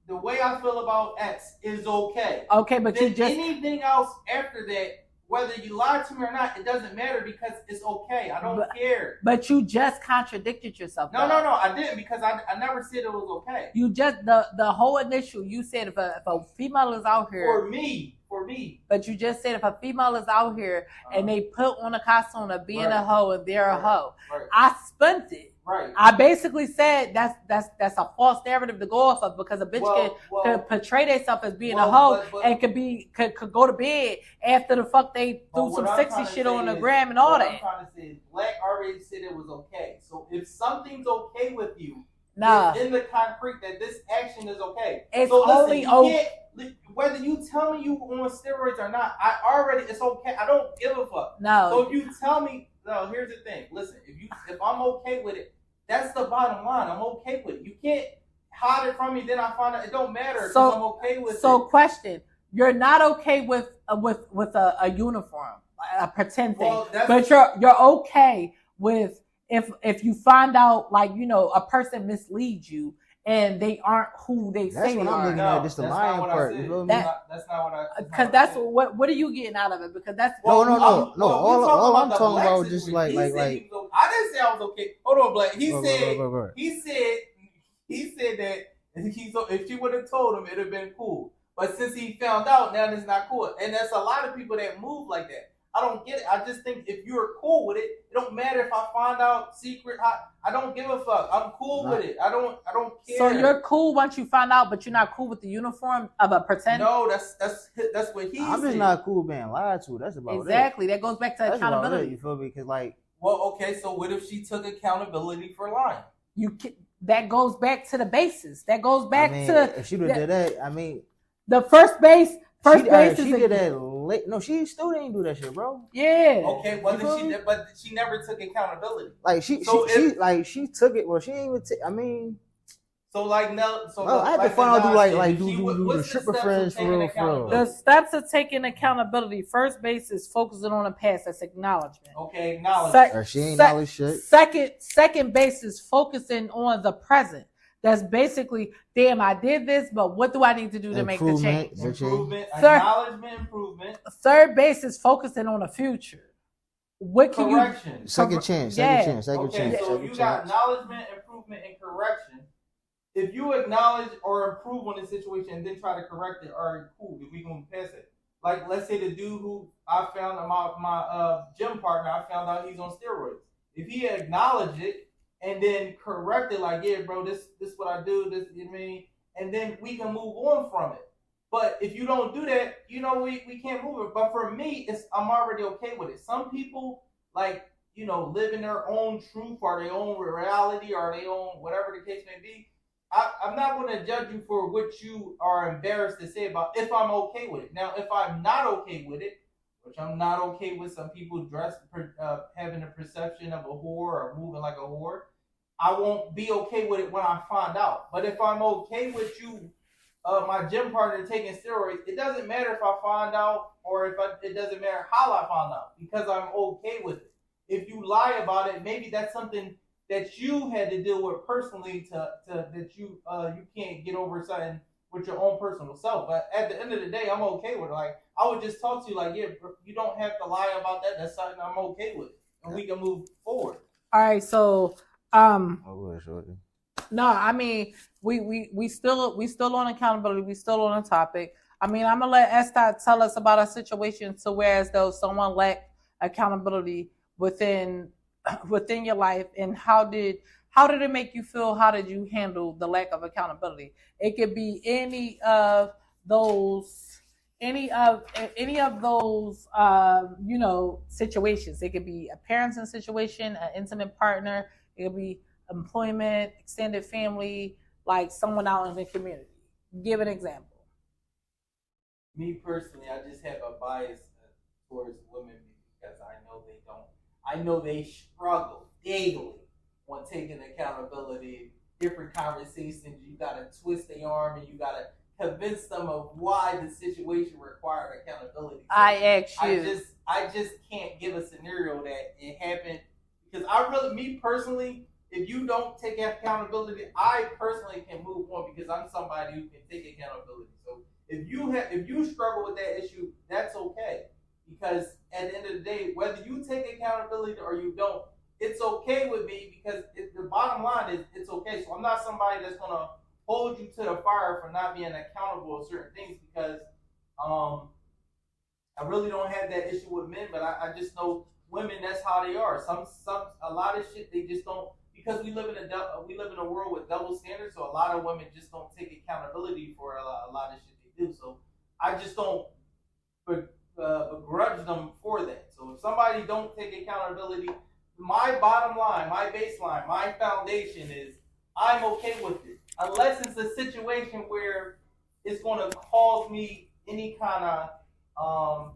the way I feel about X is okay. Okay, but then anything else after that. Whether you lied to me or not, it doesn't matter because it's okay. I don't care. But you just contradicted yourself. No, I didn't because I never said it was okay. You just the whole initial. You said if a female is out here for me. But you just said if a female is out here and they put on a costume of being a hoe and they're a hoe, I spun it. Right. I basically said that's a false narrative to go off of because a bitch can portray themselves as being a hoe and could go to bed after the fuck they do some sexy shit on the gram and all that. I'm trying to say is Black already said it was okay. So if something's okay with you, it's in the concrete that this action is okay. It's so only okay. whether you tell me you on steroids or not, it's okay. I don't give a fuck. No. So if you tell me, no, here's the thing. Listen, if I'm okay with it, that's the bottom line. I'm okay with it. You can't hide it from me. Then I find out it don't matter because I'm okay with it. So question: you're not okay with a uniform, a pretend thing, but you're okay with if you find out a person misleads you and they aren't who they say they are. That's what I'm looking at. Just the lying part. You feel me? That's not what I. Because that's what are you getting out of it? Because that's no. All I'm talking about just like. I didn't say I was okay. Hold on, Black. He said that if she would have told him, it'd have been cool. But since he found out, now it's not cool. And there's a lot of people that move like that. I don't get it. I just think if you're cool with it, it don't matter if I find out secret. I don't give a fuck. I'm cool with it. I don't care. So you're cool once you find out, but you're not cool with the uniform of a pretend. No, that's what he. I'm just not cool being lied to. That's about exactly. That goes back to accountability. You feel me? Because okay. So what if she took accountability for lying? That goes back to the basis. That goes back to if she would have did that. The first base. She did that late. No, she still didn't do that shit, bro. Yeah. Okay, but she never took accountability. Like she took it. Well, she ain't even. I had to find out do the stripper friends for real. The steps of taking accountability. First base is focusing on the past. That's acknowledgement. Okay, acknowledgement. She ain't acknowledged shit. Second base is focusing on the present. That's basically, damn, I did this, but what do I need to do to make the change? Improvement, acknowledgement, improvement. Third base is focusing on the future. What can correction. you? Second chance. So you got acknowledgement, improvement, and correction. If you acknowledge or improve on the situation and then try to correct it, all right, cool, we gonna pass it. Like, let's say the dude who I found my gym partner, I found out he's on steroids. If he acknowledged it and then corrected, like, yeah, bro, this what I do, this, you know what I mean? And then we can move on from it. But if you don't do that, we can't move it. But for me, I'm already okay with it. Some people, live in their own truth or their own reality or their own whatever the case may be. I'm not going to judge you for what you are embarrassed to say about if I'm okay with it. Now, if I'm not okay with it, which I'm not okay with some people having a perception of a whore or moving like a whore, I won't be okay with it when I find out. But if I'm okay with you, my gym partner taking steroids, it doesn't matter if I find out or it doesn't matter how I find out because I'm okay with it. If you lie about it, maybe that's something that you had to deal with personally to that you can't get over something with your own personal self. But at the end of the day, I'm okay with it. Like, I would just talk to you like, yeah, you don't have to lie about that. That's something I'm okay with. And we can move forward. All right, so no, I mean we still on accountability, we still on a topic. I mean, I'm gonna let Esther tell us about a situation to where as though someone lacked accountability within your life, and how did it make you feel? How did you handle the lack of accountability? It could be any of those situations. It could be a parenting situation, an intimate partner. It could be employment, extended family, like someone out in the community. Give an example. Me personally, I just have a bias towards women because I know they struggle daily on taking accountability. Different conversations, you gotta twist their arm and you gotta convince them of why the situation required accountability. So I just can't give a scenario that it happened because me personally, if you don't take accountability, I personally can move on because I'm somebody who can take accountability. So if you struggle with that issue, that's okay. Because at the end of the day, whether you take accountability or you don't, it's okay with me because the bottom line is it's okay. So I'm not somebody that's going to hold you to the fire for not being accountable of certain things because I really don't have that issue with men, but I just know women, that's how they are. A lot of shit they just don't, because we live in a world with double standards, so a lot of women just don't take accountability for a lot of shit they do. So I just don't begrudge them for that. So if somebody don't take accountability, my bottom line, my baseline, my foundation is I'm okay with it. Unless it's a situation where it's going to cause me any kind of harm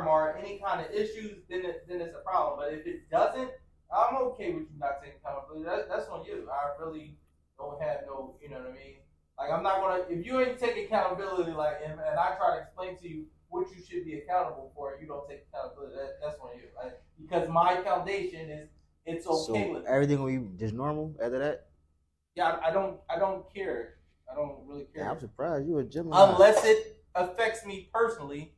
or any kind of issues, then it's a problem. But if it doesn't, I'm okay with you not taking accountability. That's on you. I really don't have no, you know what I mean? Like, I'm not gonna, if you ain't taking accountability, like, and I try to explain to you what you should be accountable for, and you don't take accountability, that's on you. Like, because my foundation is it's okay So with everything will be just normal after that? Yeah, I don't care. I don't really care. Yeah, I'm surprised you a Gemini. Unless it affects me personally.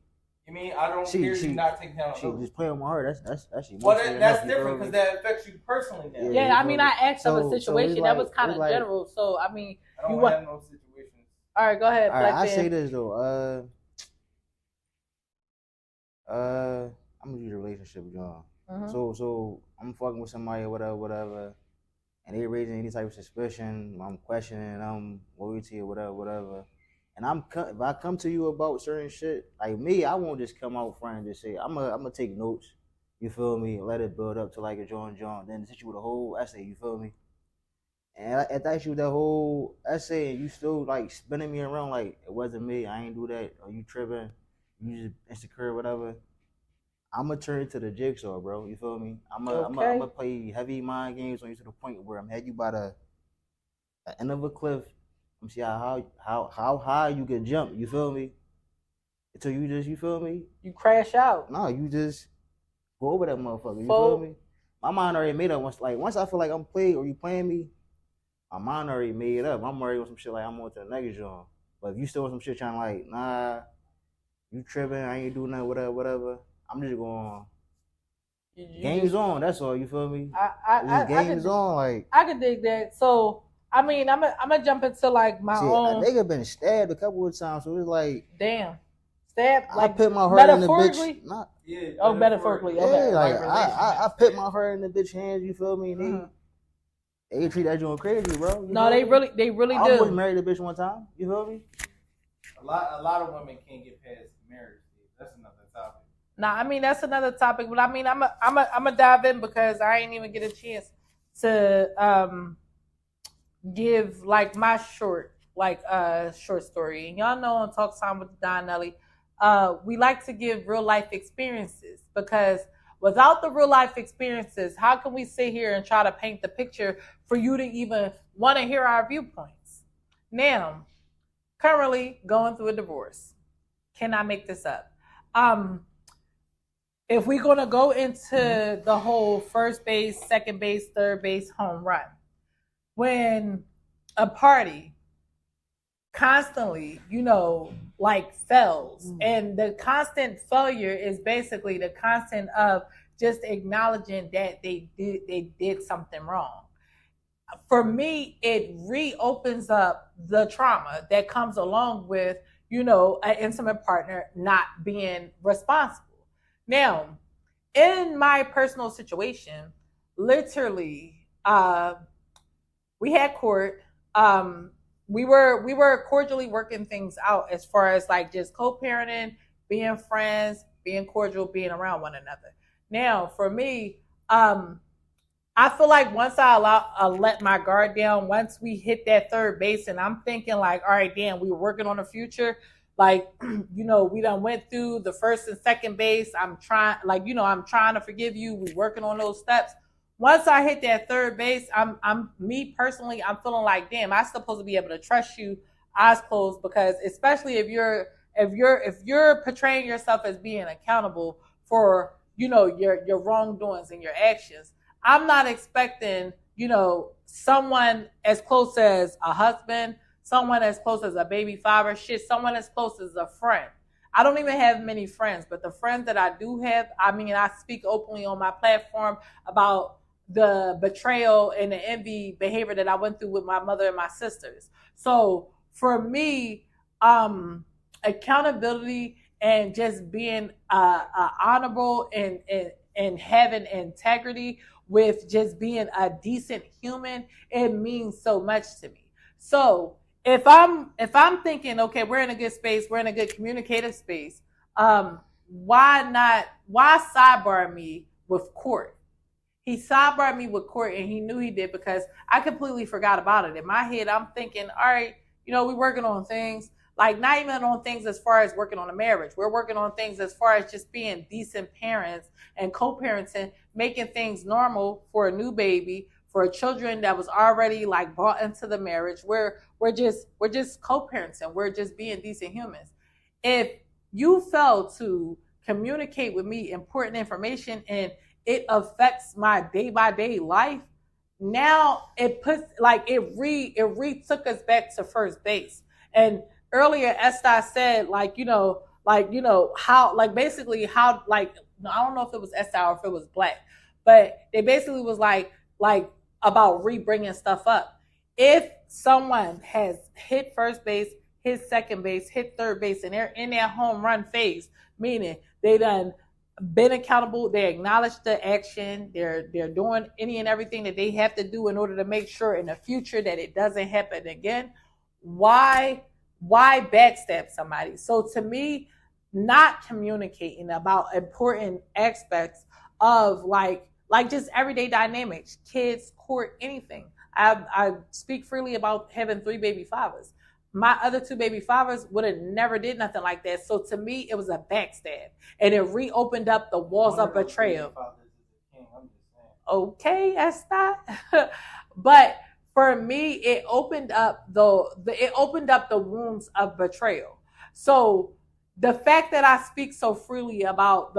I mean, I don't care you not taking accountability. She just playing with my heart. That's actually that's different because that affects you personally now. Yeah, I mean, I asked of a situation that was kind of general. So I mean, I don't have no situations. All right, go ahead. All right, I say this though. I'm gonna use a relationship, John. So I'm fucking with somebody or whatever, and they raising any type of suspicion. I'm questioning, I'm loyalty or whatever. And if I come to you about certain shit, like me, I won't just come out front and just say I'm gonna take notes. You feel me? Let it build up to like a John. Then hit you with a whole essay. You feel me? And if I hit you with that whole essay, and you still like spinning me around like it wasn't me, I ain't do that, or you tripping, you just insecure, whatever. I'm gonna turn it to the jigsaw, bro. You feel me? I'm gonna play heavy mind games on you to the point where I'm head you by the end of a cliff. I'm see how high you can jump. You feel me? Until you feel me? You crash out. No, you just go over that motherfucker. You feel me? My mind already made up. Once I feel like I'm played or you playing me, my mind already made up. I'm already on some shit like I'm on to the next joint. But if you still on some shit trying to like, nah, you tripping, I ain't doing nothing, whatever. I'm just going games on. That's all. You feel me? Games on. Like I can dig that. So I mean, I'm gonna jump into like my own. A nigga been stabbed a couple of times, so it's like damn, stabbed. Like I put my heart in the bitch. Metaphorically. Yeah, okay. Like I put my heart in the bitch hands. You feel me? They treat that joint crazy, bro. They really do. I almost married a bitch one time. You feel me? A lot of women can't get past marriage. That's another topic. Nah, I mean that's another topic, but I mean I'm a dive in because I ain't even get a chance to give like my short story. And y'all know on Talk Time with Don Nelly, we like to give real life experiences because without the real life experiences, how can we sit here and try to paint the picture for you to even want to hear our viewpoints? Now, currently going through a divorce. Can I make this up? If we're going to go into the whole first base, second base, third base, home run, when a party constantly, like fails, and the constant failure is basically the constant of just acknowledging that they did something wrong. For me, it reopens up the trauma that comes along with, an intimate partner not being responsible. Now, in my personal situation, literally, we had court. We were cordially working things out as far as like just co-parenting, being friends, being cordial, being around one another. Now, for me, I feel like once I let my guard down, once we hit that third base, and I'm thinking like, all right, damn, we were working on the future. Like, we done went through the first and second base. I'm trying to forgive you. We working on those steps. Once I hit that third base, I'm me personally, I'm feeling like, damn, I'm supposed to be able to trust you, eyes closed, because especially if you're portraying yourself as being accountable for, your wrongdoings and your actions. I'm not expecting, someone as close as a husband, someone as close as a baby father, someone as close as a friend. I don't even have many friends, but the friends that I do have, I mean, I speak openly on my platform about the betrayal and the envy behavior that I went through with my mother and my sisters. So for me, accountability and just being honorable and having integrity with just being a decent human, it means so much to me. So if I'm thinking, okay, we're in a good space, we're in a good communicative space, why sidebar me with court? He sidebarred me with court, and he knew he did because I completely forgot about it. In my head, I'm thinking, all right, we're working on things, like not even on things as far as working on a marriage. We're working on things as far as just being decent parents and co-parenting, making things normal for a new baby, for children that was already like brought into the marriage. We're just co-parenting. We're just being decent humans. If you fail to communicate with me important information and it affects my day by day life, now it puts like it took us back to first base. And earlier Esther said how like basically how like I don't know if it was Esther or if it was Black, but they basically was like about re-bringing stuff up. If someone has hit first base, hit second base, hit third base, and they're in their home run phase, meaning they done been accountable, they acknowledge the action, they're doing any and everything that they have to do in order to make sure in the future that it doesn't happen again, why backstab somebody? So to me, not communicating about important aspects of like just everyday dynamics, kids, court, anything. I speak freely about having 3 baby fathers. My other 2 baby fathers would have never did nothing like that. So to me, it was a backstab, and it reopened up the walls of betrayal. Okay, that's not. But for me, it opened up the wounds of betrayal. So the fact that I speak so freely about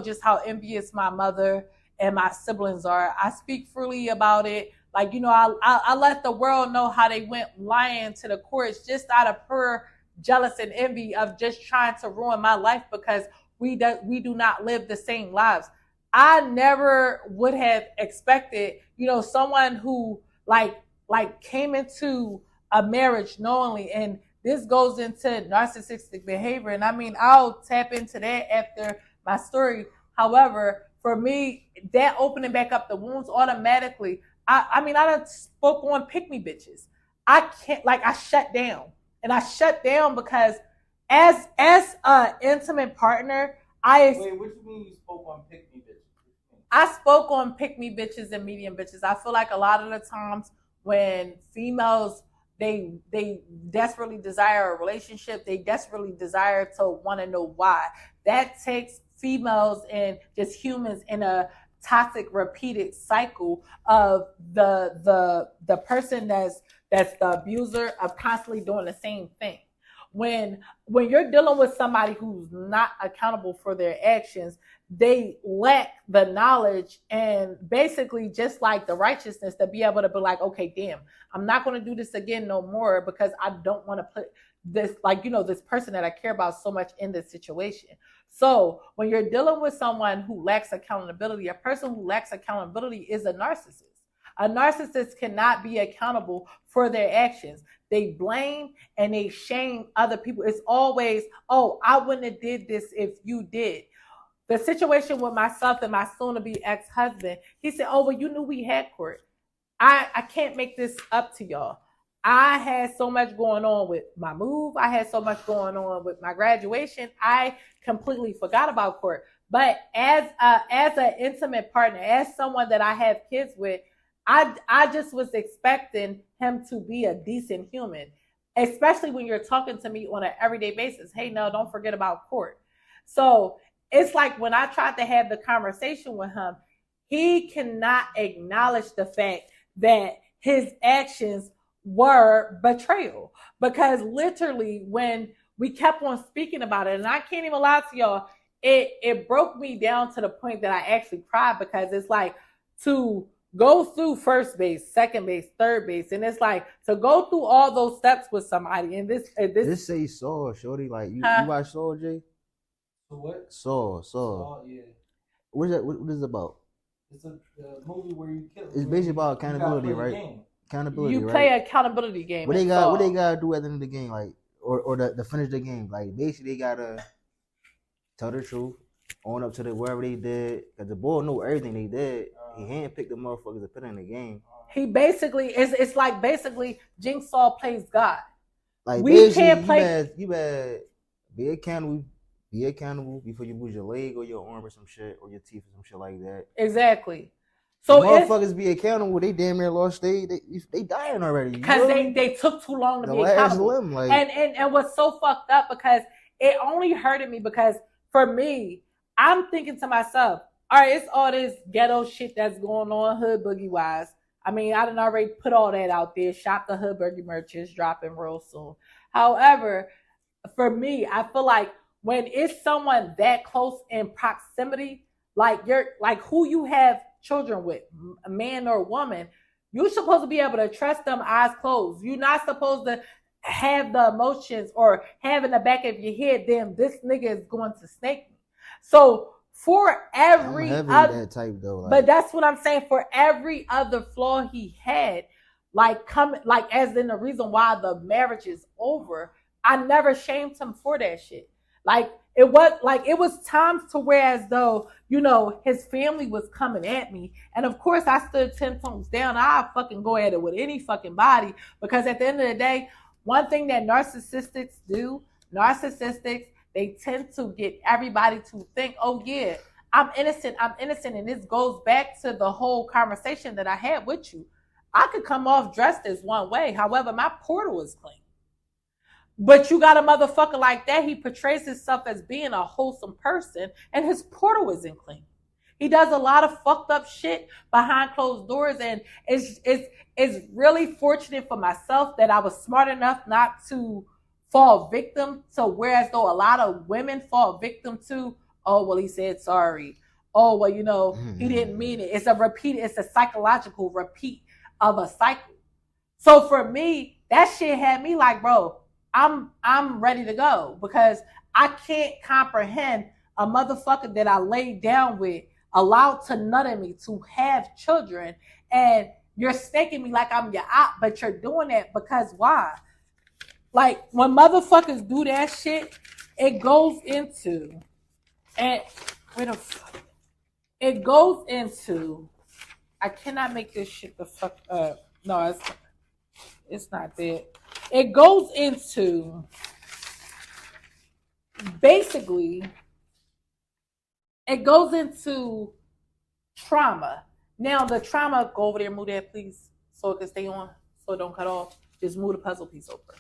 just how envious my mother and my siblings are, I speak freely about it. I let the world know how they went lying to the courts just out of pure jealous and envy of just trying to ruin my life because we do not live the same lives. I never would have expected, someone who like came into a marriage knowingly, and this goes into narcissistic behavior. And I mean, I'll tap into that after my story. However, for me, that opening back up the wounds automatically, I done spoke on pick me bitches. I can't, I shut down. And I shut down because as an intimate partner, Wait, what do you mean you spoke on pick me bitches? I spoke on pick me bitches and medium bitches. I feel like a lot of the times when females, they desperately desire a relationship, they desperately desire to want to know why. That takes females and just humans in a toxic repeated cycle of the person that's the abuser of constantly doing the same thing. When you're dealing with somebody who's not accountable for their actions, they lack the knowledge and basically just like the righteousness to be able to be like, okay, damn, I'm not going to do this again no more because I don't want to put this this person that I care about so much in this situation. So when you're dealing with someone who lacks accountability, a person who lacks accountability is a narcissist. A narcissist cannot be accountable for their actions. They blame and they shame other people. It's always, oh, I wouldn't have did this if you did. The situation with myself and my soon-to-be ex-husband, he said, oh, well, you knew we had court. I can't make this up to y'all. I had so much going on with my move. I had so much going on with my graduation. I completely forgot about court. But as an intimate partner, as someone that I have kids with, I just was expecting him to be a decent human, especially when you're talking to me on an everyday basis. Hey, no, don't forget about court. So it's like when I tried to have the conversation with him, he cannot acknowledge the fact that his actions were betrayal, because literally when we kept on speaking about it, and I can't even lie to y'all, it broke me down to the point that I actually cried, because it's like to go through first base, second base, third base, and it's like to go through all those steps with somebody. And this say Saw, shorty, like you watch Saw, Jay? What? Saw. Yeah. What is that? What is it about? It's a movie where you kill. It's basically about accountability, right? Accountability. You play an accountability game. What they gotta do at the end of the game, like, or to finish the game, like basically they gotta tell the truth, own up to whatever they did, because the boy knew everything they did. He handpicked the motherfuckers to put in the game. He basically it's like basically Jigsaw plays God. Like we can't play. You better be accountable. Be accountable before you lose your leg or your arm or some shit, or your teeth or some shit like that. Exactly. So motherfuckers be accountable. They damn near lost. They dying already because they took too long to be accountable. Limb, like, and what's so fucked up because it only hurted me because for me, I'm thinking to myself, all right, it's all this ghetto shit that's going on hood boogie wise. I mean, I done already put all that out there. Shop the hood boogie merchants dropping real soon. However, for me, I feel like when it's someone that close in proximity, like you're like who you have children with, a man or a woman, you're supposed to be able to trust them eyes closed. You're not supposed to have the emotions or have in the back of your head, damn, this nigga is going to snake me. So for every other that type though, like, but that's what I'm saying. For every other flaw he had, like as in the reason why the marriage is over, I never shamed him for that shit. Like it was times to where as though, you know, his family was coming at me. And of course I stood 10 tones down. I fucking go at it with any fucking body. Because at the end of the day, one thing that narcissists, they tend to get everybody to think, oh yeah, I'm innocent. And this goes back to the whole conversation that I had with you. I could come off dressed as one way. However, my portal is clean. But you got a motherfucker like that. He portrays himself as being a wholesome person and his portal isn't clean. He does a lot of fucked up shit behind closed doors. And it's really fortunate for myself that I was smart enough not to fall victim to, whereas though a lot of women fall victim to, oh, well, he said sorry. Oh, well, you know, he didn't mean it. It's a psychological repeat of a cycle. So for me, that shit had me like, bro, I'm ready to go because I can't comprehend a motherfucker that I laid down with allowed to nut at me to have children and you're snaking me like I'm your op, but you're doing that because why? Like when motherfuckers do that shit, it goes into and it goes into I cannot make this shit the fuck up. No, it's not that. It goes into basically it goes into trauma. Now the trauma, go over there, move that please, so it can stay on, so it don't cut off. Just move the puzzle piece over.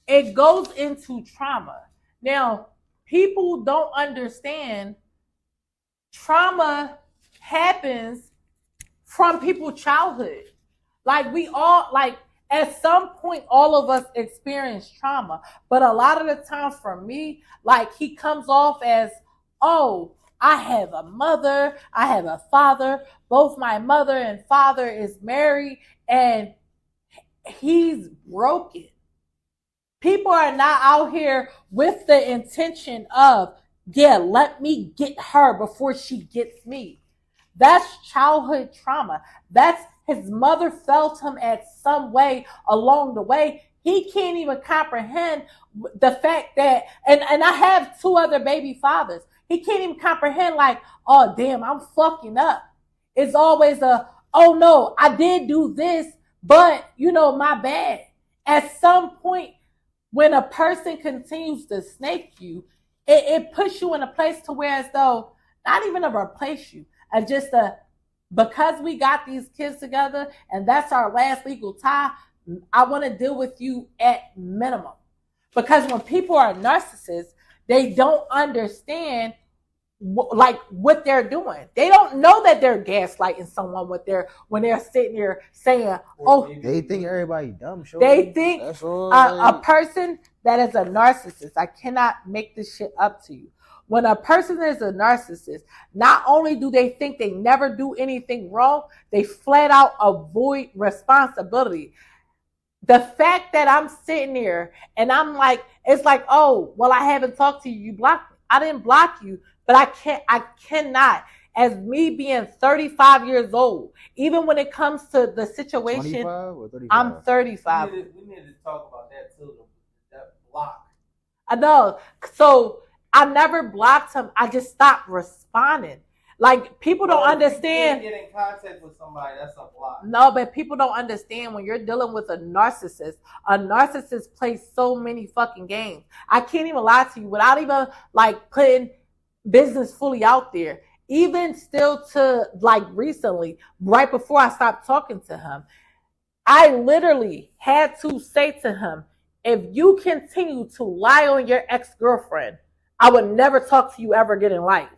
It goes into trauma. Now, people don't understand trauma happens from people's childhood. Like we all, like at some point, all of us experience trauma. But a lot of the time for me, like he comes off as, oh, I have a mother, I have a father, both my mother and father is married, and he's broken. People are not out here with the intention of, yeah, let me get her before she gets me. That's childhood trauma. That's his mother felt him at some way along the way. He can't even comprehend the fact that, and I have 2 other baby fathers. He can't even comprehend like, oh, damn, I'm fucking up. It's always oh no, I did do this, but you know, my bad. At some point, when a person continues to snake you, it puts you in a place to where as though, not even to replace you, and just because we got these kids together and that's our last legal tie, I want to deal with you at minimum. Because when people are narcissists, they don't understand like what they're doing. They don't know that they're gaslighting someone when they're sitting here saying, oh, they think everybody dumb. They think a person that is a narcissist, I cannot make this shit up to you. When a person is a narcissist, not only do they think they never do anything wrong, they flat out avoid responsibility. The fact that I'm sitting there and I'm like, it's like, oh, well, I haven't talked to you. You blocked me. I didn't block you, but I cannot. As me being 35 years old, even when it comes to the situation, 25 or 35? I'm 35. We need to talk about that too. That block. I know. So I never blocked him. I just stopped responding. Like people don't understand. You can't get in contact with somebody, that's a block. No, but people don't understand when you're dealing with a narcissist. A narcissist plays so many fucking games. I can't even lie to you without even like putting business fully out there. even still to like recently, right before I stopped talking to him, I literally had to say to him, if you continue to lie on your ex-girlfriend, I would never talk to you ever again in life.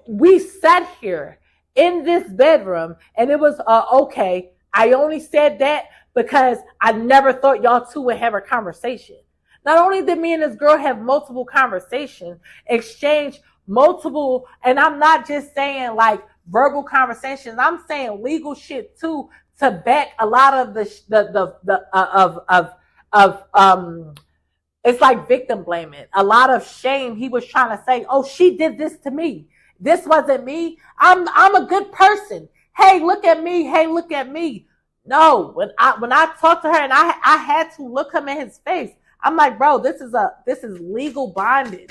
We sat here in this bedroom and it was okay. I only said that because I never thought y'all two would have a conversation. Not only did me and this girl have multiple conversations, exchange multiple, and I'm not just saying like verbal conversations. I'm saying legal shit too to back a lot of of it's like victim blaming. A lot of shame. He was trying to say, "Oh, she did this to me. This wasn't me. I'm a good person. Hey, look at me. Hey, look at me." No, when I talked to her and I had to look him in his face. I'm like, bro, this is legal bonding.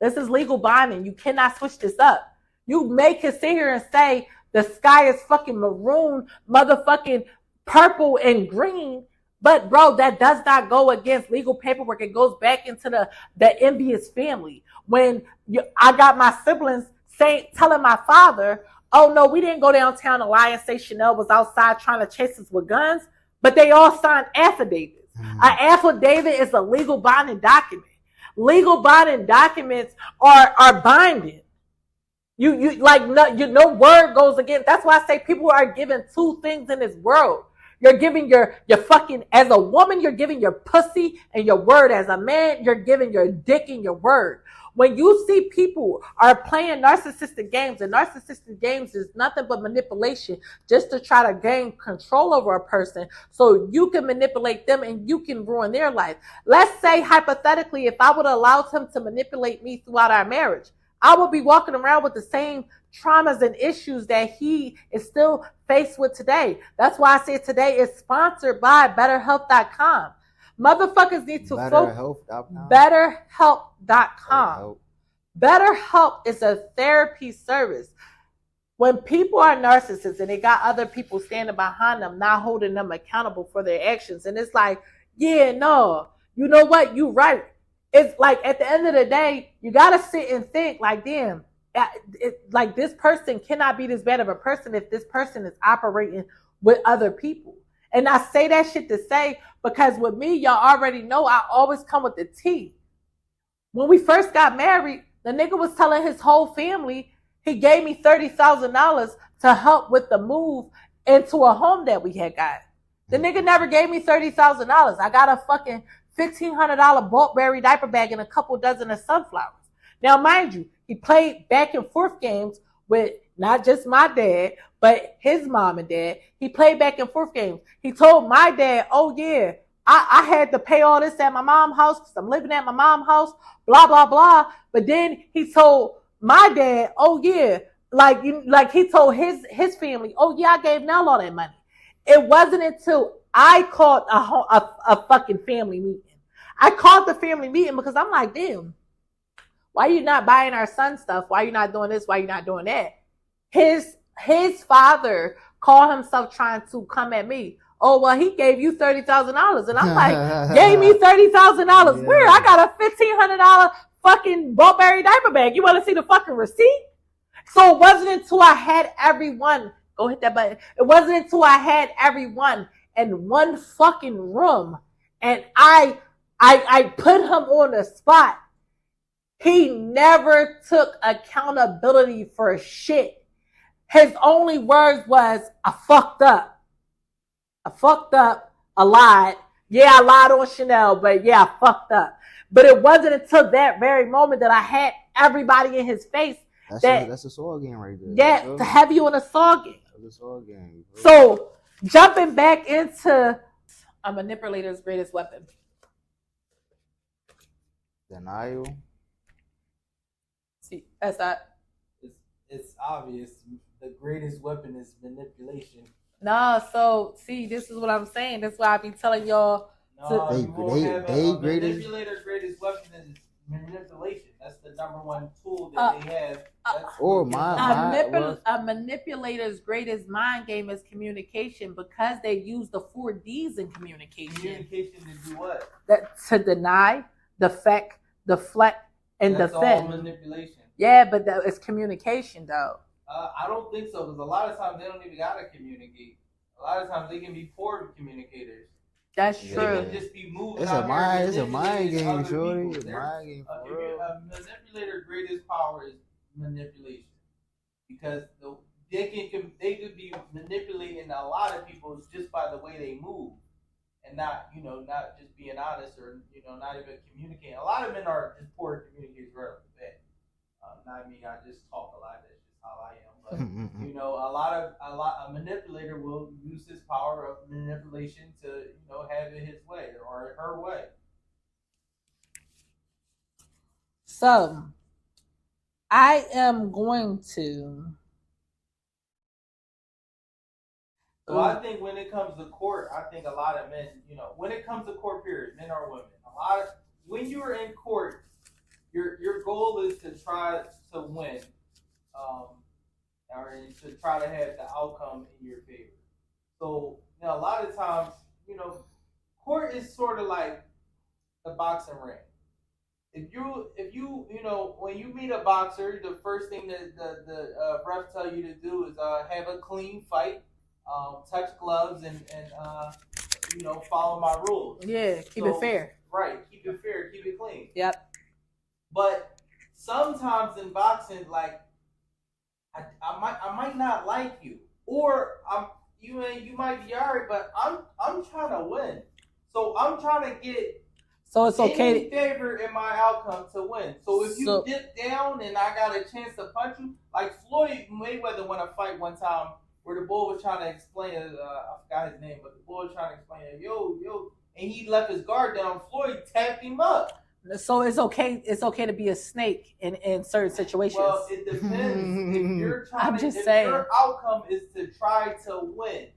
This is legal bonding. You cannot switch this up. You make it sit here and say the sky is fucking maroon, motherfucking purple and green. But bro, that does not go against legal paperwork. It goes back into the envious family. When I got my siblings telling my father, "Oh no, we didn't go downtown to lie and say Chanel was outside trying to chase us with guns," but they all signed affidavits. An affidavit is a legal binding document. Legal binding documents are binding. You like no word goes against. That's why I say people are given two things in this world. You're giving your fucking, as a woman, you're giving your pussy and your word. As a man, you're giving your dick and your word. When you see people are playing narcissistic games, and narcissistic games is nothing but manipulation just to try to gain control over a person so you can manipulate them and you can ruin their life. Let's say hypothetically, if I would have allowed him to manipulate me throughout our marriage, I would be walking around with the same traumas and issues that he is still faced with today. That's why I say today is sponsored by BetterHealth.com. Motherfuckers need to BetterHealth.com. BetterHelp.com. BetterHelp is a therapy service. When people are narcissists and they got other people standing behind them, not holding them accountable for their actions, and it's like, yeah, no, you know what? You're right. It's like at the end of the day, you got to sit and think like, damn, like this person cannot be this bad of a person if this person is operating with other people. And I say that shit to say, because with me, y'all already know I always come with the tea. When we first got married, the nigga was telling his whole family he gave me $30,000 to help with the move into a home that we had got. The nigga never gave me $30,000. I got a fucking $1,500 Burberry diaper bag and a couple dozen of sunflowers. Now, mind you, he played back and forth games with not just my dad, but his mom and dad. He played back and forth games. He told my dad, "Oh yeah, I had to pay all this at my mom's house because I'm living at my mom's house, blah, blah, blah." But then he told my dad, "Oh yeah," like he told his family, "Oh yeah, I gave Nell all that money." It wasn't until I called a fucking family meeting. I called the family meeting because I'm like, damn, why are you not buying our son stuff? Why are you not doing this? Why are you not doing that? His father called himself trying to come at me. "Oh, well, he gave you $30,000. And I'm like, gave me $30,000. Yeah. Where? I got a $1,500 fucking Burberry diaper bag. You want to see the fucking receipt? So it wasn't until I had everyone, go hit that button. It wasn't until I had everyone in one fucking room and I put him on the spot. He never took accountability for shit. His only words was, "I fucked up. I fucked up. I lied. Yeah, I lied on Chanel, but yeah, I fucked up." But it wasn't until that very moment that I had everybody in his face. That's a saw game right there. Yeah, to have you on a saw game. That's a saw game. So, jumping back into a manipulator's greatest weapon. Denial. See, that's that. It's obvious. The greatest weapon is manipulation. Nah, so see, this is what I'm saying. That's why I be telling y'all. Manipulator's greatest weapon is manipulation. That's the number one tool that they have. A manipulator's greatest mind game is communication, because they use the 4 Ds in communication. Communication to do what? To deny, defect, deflect, and That's defend. all manipulation. Yeah, but it's communication though. I don't think so, because a lot of times they don't even gotta communicate. A lot of times they can be poor communicators. That's They true. can just be moving It's out here. it's a mind manipulating game, other shorty. people. It's a mind game for real. A manipulator's greatest power is manipulation, because they could be manipulating a lot of people just by the way they move, and not not just being honest, or not even communicating. A lot of men are just poor communicators right off the bat. Not me. I just talk a lot. That's just how I am. But a manipulator will use his power of manipulation to have it his way or her way. So I am going to. So I think when it comes to court, I think a lot of men, when it comes to court, period, men or women, when you're in court, your goal is to try to win, or to try to have the outcome in your favor. So a lot of times, court is sort of like the boxing ring. If you when you meet a boxer, the first thing that the ref tell you to do is have a clean fight, touch gloves, and follow my rules. Yeah, keep it fair. Right, keep it fair, keep it clean. Yep. But sometimes in boxing, like I might not like you, or you might be alright, but I'm trying to win, so I'm trying to get. So it's okay. Any favor in my outcome to win. So if you dip down and I got a chance to punch you, like Floyd Mayweather won a fight one time where the bull was trying to explain it. I forgot his name, but the bull was trying to explain it. Yo, and he left his guard down. Floyd tapped him up. So it's okay. It's okay to be a snake in certain situations. Well, it depends. If you're trying saying. Your outcome is to try to win.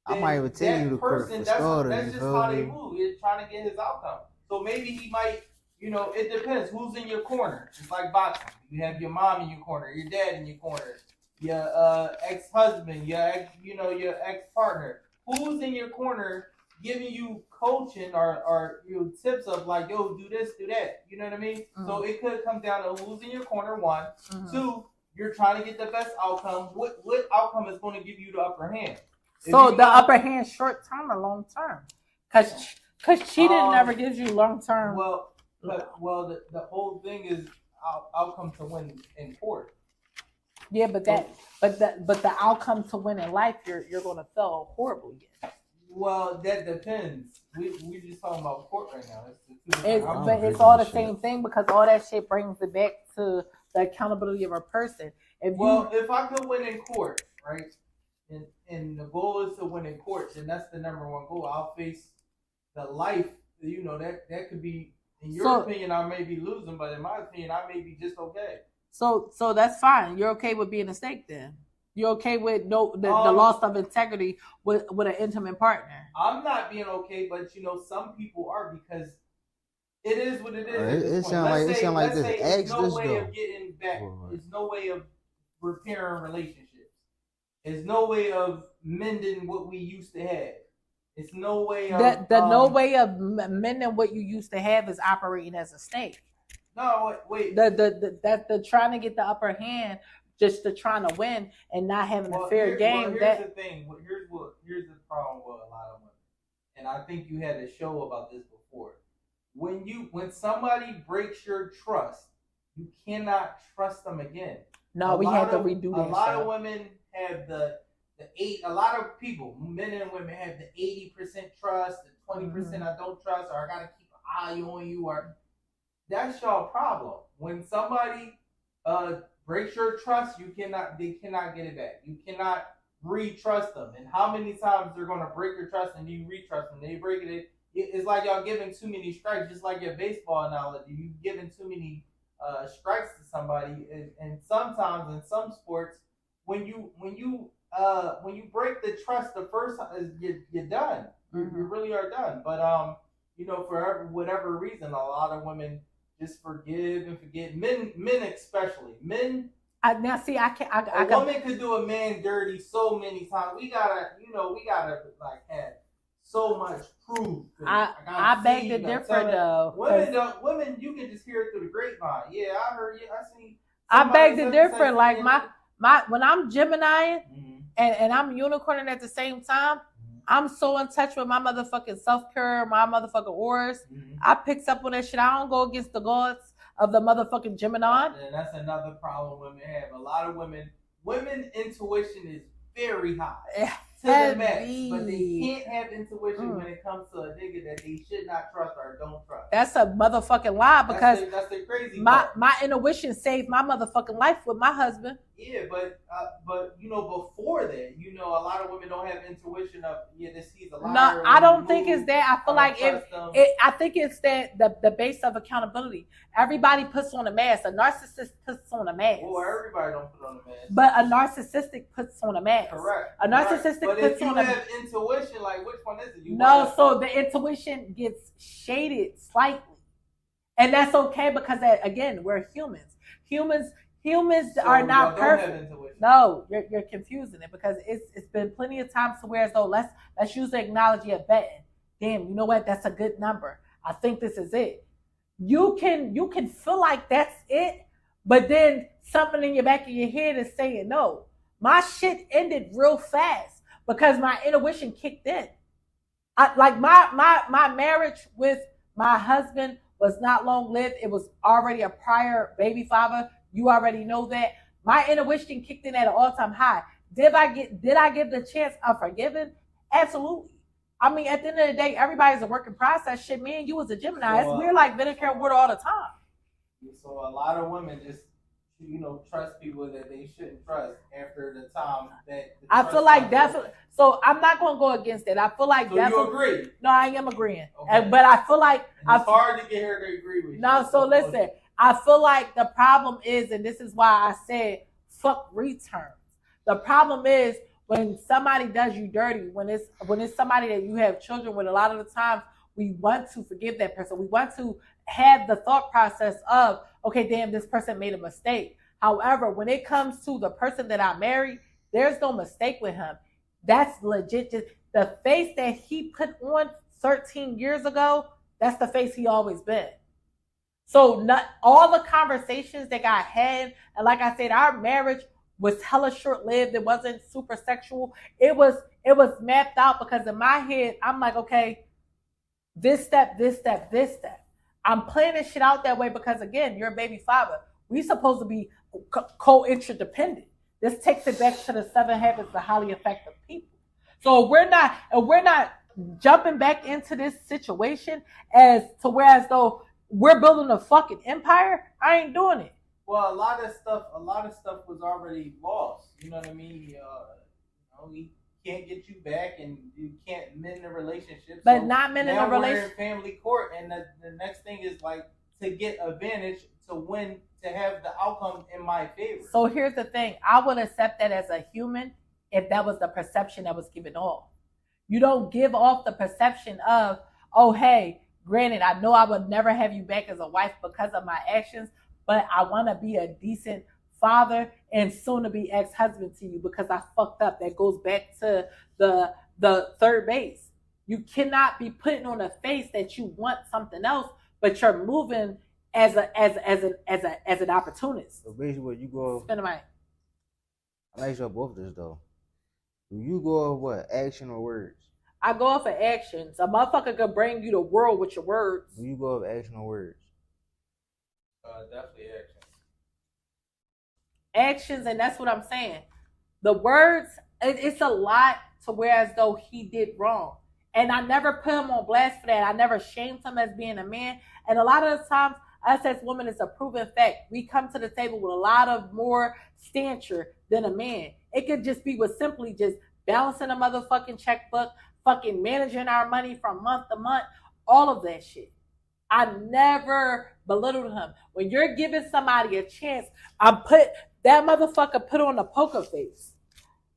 I might even tell you the person. That's just how they move. He's trying to get his outcome. So maybe he might, it depends who's in your corner. It's like boxing. You have your mom in your corner, your dad in your corner, your ex-husband, your ex-partner. Who's in your corner giving you coaching or tips of like, yo, do this, do that. You know what I mean? Mm-hmm. So it could come down to who's in your corner, one. Mm-hmm. Two, you're trying to get the best outcome. What outcome is going to give you the upper hand? So the upper hand short term or long term? Because cheating never gives you long term. Well, the whole thing is outcome to win in court. Yeah, but the outcome to win in life, you're gonna feel horrible again. Well, that depends. We're just talking about court right now. It's all the same thing, because all that shit brings it back to the accountability of a person. If I could win in court, right, and the goal is to win in court, then that's the number one goal. I'll face the life, that could be, in your opinion, I may be losing, but in my opinion, I may be just okay. So that's fine. You're okay with being a snake then? You're okay with the loss of integrity with an intimate partner? I'm not being okay, but some people are, because it is what it is. It sounds like this. There's no way of getting back. There's no way of repairing relationships. There's no way of mending what we used to have. It's no way of no way of mending what you used to have is operating as a snake. No, wait. The trying to get the upper hand, just to trying to win and not having a fair game. Here's the thing. Here's the problem with a lot of women, and I think you had a show about this before. When somebody breaks your trust, you cannot trust them again. No, we had to redo that. A lot of women have a lot of people, men and women, have the 80% trust, the 20% I don't trust, or I gotta keep an eye on you, or that's your problem. When somebody breaks your trust, they cannot get it back. You cannot re-trust them. And how many times they're gonna break your trust and you re-trust them? They break it. It's like y'all giving too many strikes, just like your baseball analogy. You've given too many strikes to somebody, and sometimes in some sports, when you break the trust the first time, you're done. Mm-hmm. You really are done. But for whatever reason, a lot of women just forgive and forget. Men especially. Men. A woman could do a man dirty so many times. We gotta like have so much proof. I beg to differ though. Women, you can just hear it through the grapevine. Yeah, I heard you. I beg to differ. Like my when I'm Gemini and I'm unicorning at the same time, I'm so in touch with my motherfucking self-care, my motherfucking auras. I picks up on that shit. I don't go against the gods of the motherfucking Gemini. And that's another problem women have. A lot of women intuition is very high. To the max, but they can't have intuition when it comes to a nigga that they should not trust or don't trust. That's a motherfucking lie because that's the crazy part. My intuition saved my motherfucking life with my husband. Yeah, but before that, a lot of women don't have intuition of this he's a liar. No, I don't think it's that. I feel like I think it's that the base of accountability. Everybody puts on a mask. A narcissist puts on a mask. Well, everybody don't put on a mask. But a narcissistic puts on a mask. Correct. A narcissistic but puts if you on have intuition, like which one is it? So the intuition gets shaded slightly. And that's okay because again, we're humans. Humans are not perfect. No, you're confusing it because it's been plenty of times to where as though let's use the analogy of betting. Damn, you know what? That's a good number. I think this is it. You can feel like that's it, but then something in your back of your head is saying no. My shit ended real fast because my intuition kicked in. My marriage with my husband was not long lived. It was already a prior baby father. You already know that. My intuition kicked in at an all-time high. Did I give the chance of forgiving? Absolutely. I mean, at the end of the day, everybody's a work in process. Shit, me and you was a Gemini. We're like vinegar and water all the time. So a lot of women just trust people that they shouldn't trust after the time that. I feel like definitely. So I'm not going to go against it. I feel like so you agree? No, I am agreeing. Okay. But I feel like it's hard to get her to agree with you. No, so listen. I feel like the problem is, and this is why I said fuck returns. The problem is when somebody does you dirty, when it's somebody that you have children with, a lot of the times we want to forgive that person. We want to have the thought process of, okay, damn, this person made a mistake. However, when it comes to the person that I married, there's no mistake with him. That's legit. Just the face that he put on 13 years ago, that's the face he always been. So not all the conversations that got had, and like I said, our marriage was hella short-lived. It wasn't super sexual. It was mapped out because in my head, I'm like, okay, this step, this step, this step. I'm planning shit out that way because again, you're a baby father. We supposed to be co-interdependent. This takes it back to the 7 habits of highly effective people. So we're not jumping back into this situation as to whereas though we're building a fucking empire. I ain't doing it. Well, a lot of stuff was already lost. You know what I mean? We can't get you back, and you can't mend the relationship. But so not mending the relationship. We're in family court, and the next thing is like to get advantage to win, to have the outcome in my favor. So here's the thing: I would accept that as a human if that was the perception that was given off. You don't give off the perception of, oh, hey. Granted, I know I would never have you back as a wife because of my actions, but I want to be a decent father and soon to be ex-husband to you because I fucked up. That goes back to the third base. You cannot be putting on a face that you want something else, but you're moving as an opportunist. So basically, what you go. Spend a mic. I like you both of this though. Do you go off what, action or words? I go off of actions. A motherfucker could bring you the world with your words. Do you go off action or words? Definitely actions. Actions, and that's what I'm saying. The words, it's a lot to where as though he did wrong. And I never put him on blast for that. I never shamed him as being a man. And a lot of the times, us as women, it's a proven fact. We come to the table with a lot of more stature than a man. It could just be with simply just balancing a motherfucking checkbook, fucking managing our money from month to month, all of that shit. I never belittled him. When you're giving somebody a chance, that motherfucker put on a poker face.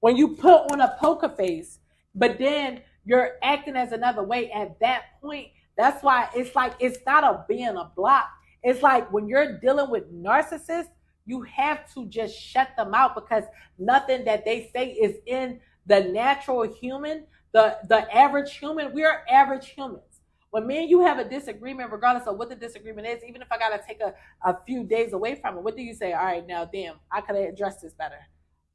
When you put on a poker face, but then you're acting as another way at that point, that's why it's like, it's not being a block. It's like when you're dealing with narcissists, you have to just shut them out because nothing that they say is in the natural human. The average human, we are average humans. When me and you have a disagreement, regardless of what the disagreement is, even if I gotta take a few days away from it, what do you say? All right, now damn, I could have addressed this better.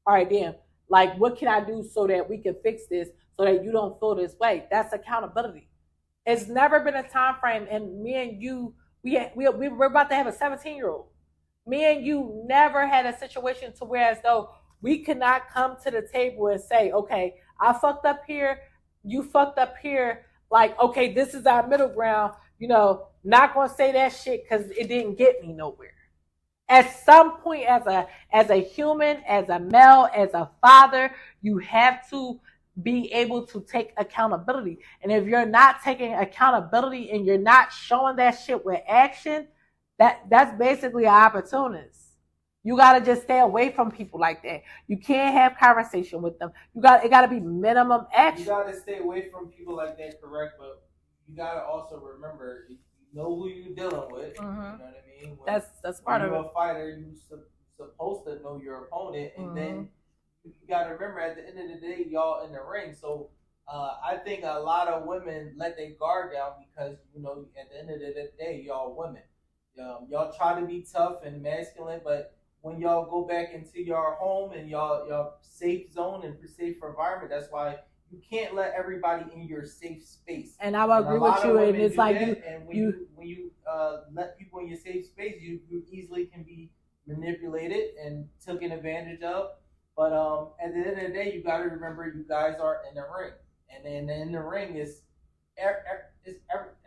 All right, damn. Like, what can I do so that we can fix this so that you don't feel this way? That's accountability. It's never been a time frame, and me and you, we're about to have a 17-year-old. Me and you never had a situation to where as though we could not come to the table and say, okay, I fucked up here, you fucked up here. Like, okay, this is our middle ground. Not gonna say that shit because it didn't get me nowhere. At some point, as a human, as a male, as a father, you have to be able to take accountability. And if you're not taking accountability and you're not showing that shit with action, that's basically an opportunist. You gotta just stay away from people like that. You can't have conversation with them. It gotta be minimum action. You gotta stay away from people like that, correct? But you gotta also remember, you know who you're dealing with. You know what I mean? That's part of it. When you're a fighter, you're supposed to know your opponent, and then you gotta remember, at the end of the day, y'all in the ring. So I think a lot of women let their guard down because at the end of the day, y'all women. Y'all try to be tough and masculine, but when y'all go back into your home and y'all safe zone and safe environment, that's why you can't let everybody in your safe space. And I will agree with you. And it's like when you let people in your safe space, you easily can be manipulated and taken advantage of. But at the end of the day, you got to remember, you guys are in the ring, and then in the ring is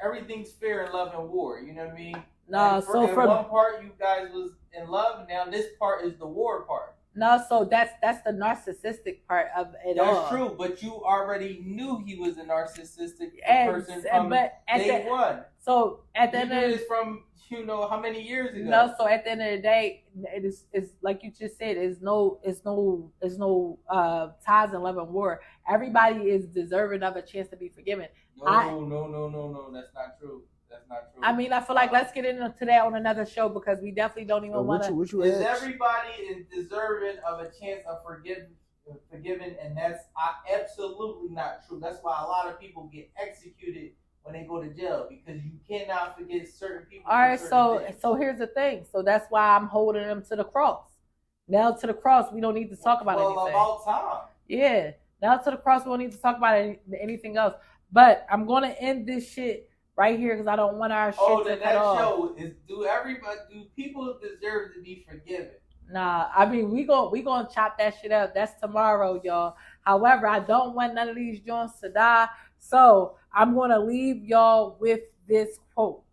everything's fair in love and war. You know what I mean? No, so for one part, you guys was in love, and now this part is the war part. No, so that's the narcissistic part of it all. That's true, but you already knew he was a narcissistic person from day one. So at the end of it from how many years ago? No, so at the end of the day, it's like you just said, it's no ties in love and war. Everybody is deserving of a chance to be forgiven. No, that's not true. That's not true. I mean, I feel like let's get into that on another show because we definitely don't even want to. Everybody is deserving of a chance of forgiven, and that's absolutely not true. That's why a lot of people get executed when they go to jail, because you cannot forget certain people. All right, so here's the thing. So that's why I'm holding them to the cross. Now to the cross, we don't need to talk about anything. About time. Yeah, now to the cross, we don't need to talk about anything else. But I'm going to end this shit right here because I don't want our shit to cut off. Show is do people deserve to be forgiven? Nah, I mean we gonna chop that shit up. That's tomorrow, y'all. However, I don't want none of these joints to die, so I'm gonna leave y'all with this quote: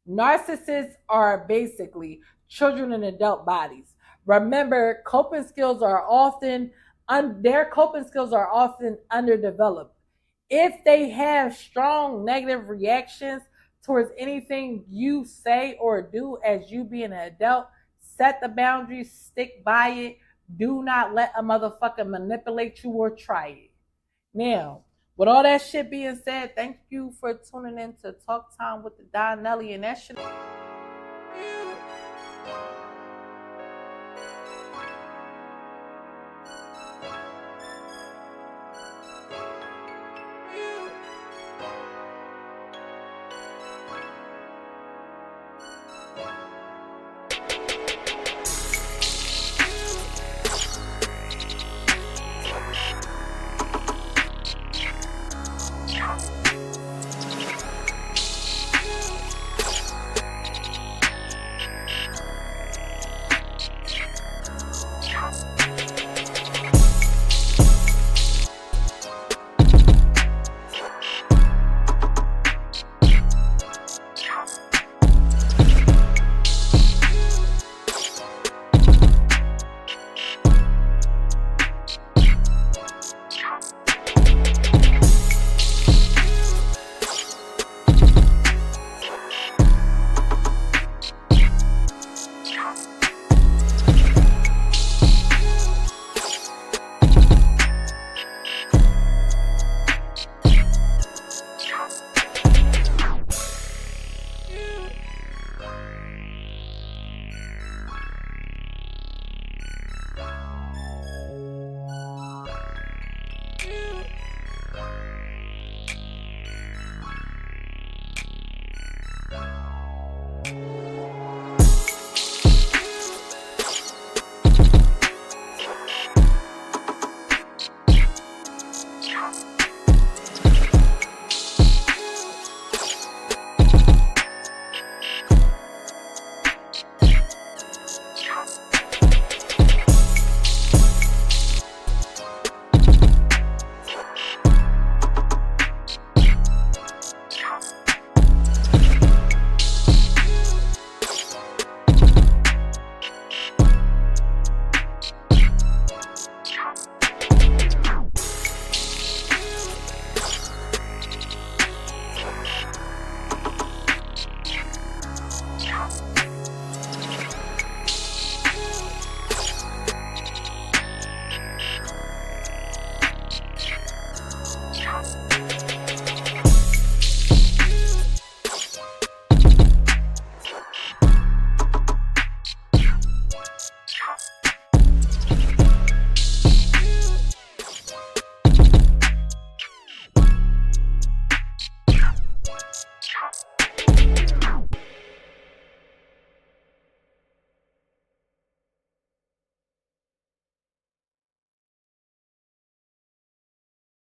narcissists are basically children in adult bodies. Remember, their coping skills are often underdeveloped. If they have strong negative reactions towards anything you say or do as you being an adult, set the boundaries, stick by it. Do not let a motherfucker manipulate you or try it. Now, with all that shit being said, thank you for tuning in to Talk Time with the Donnelly, and that shit.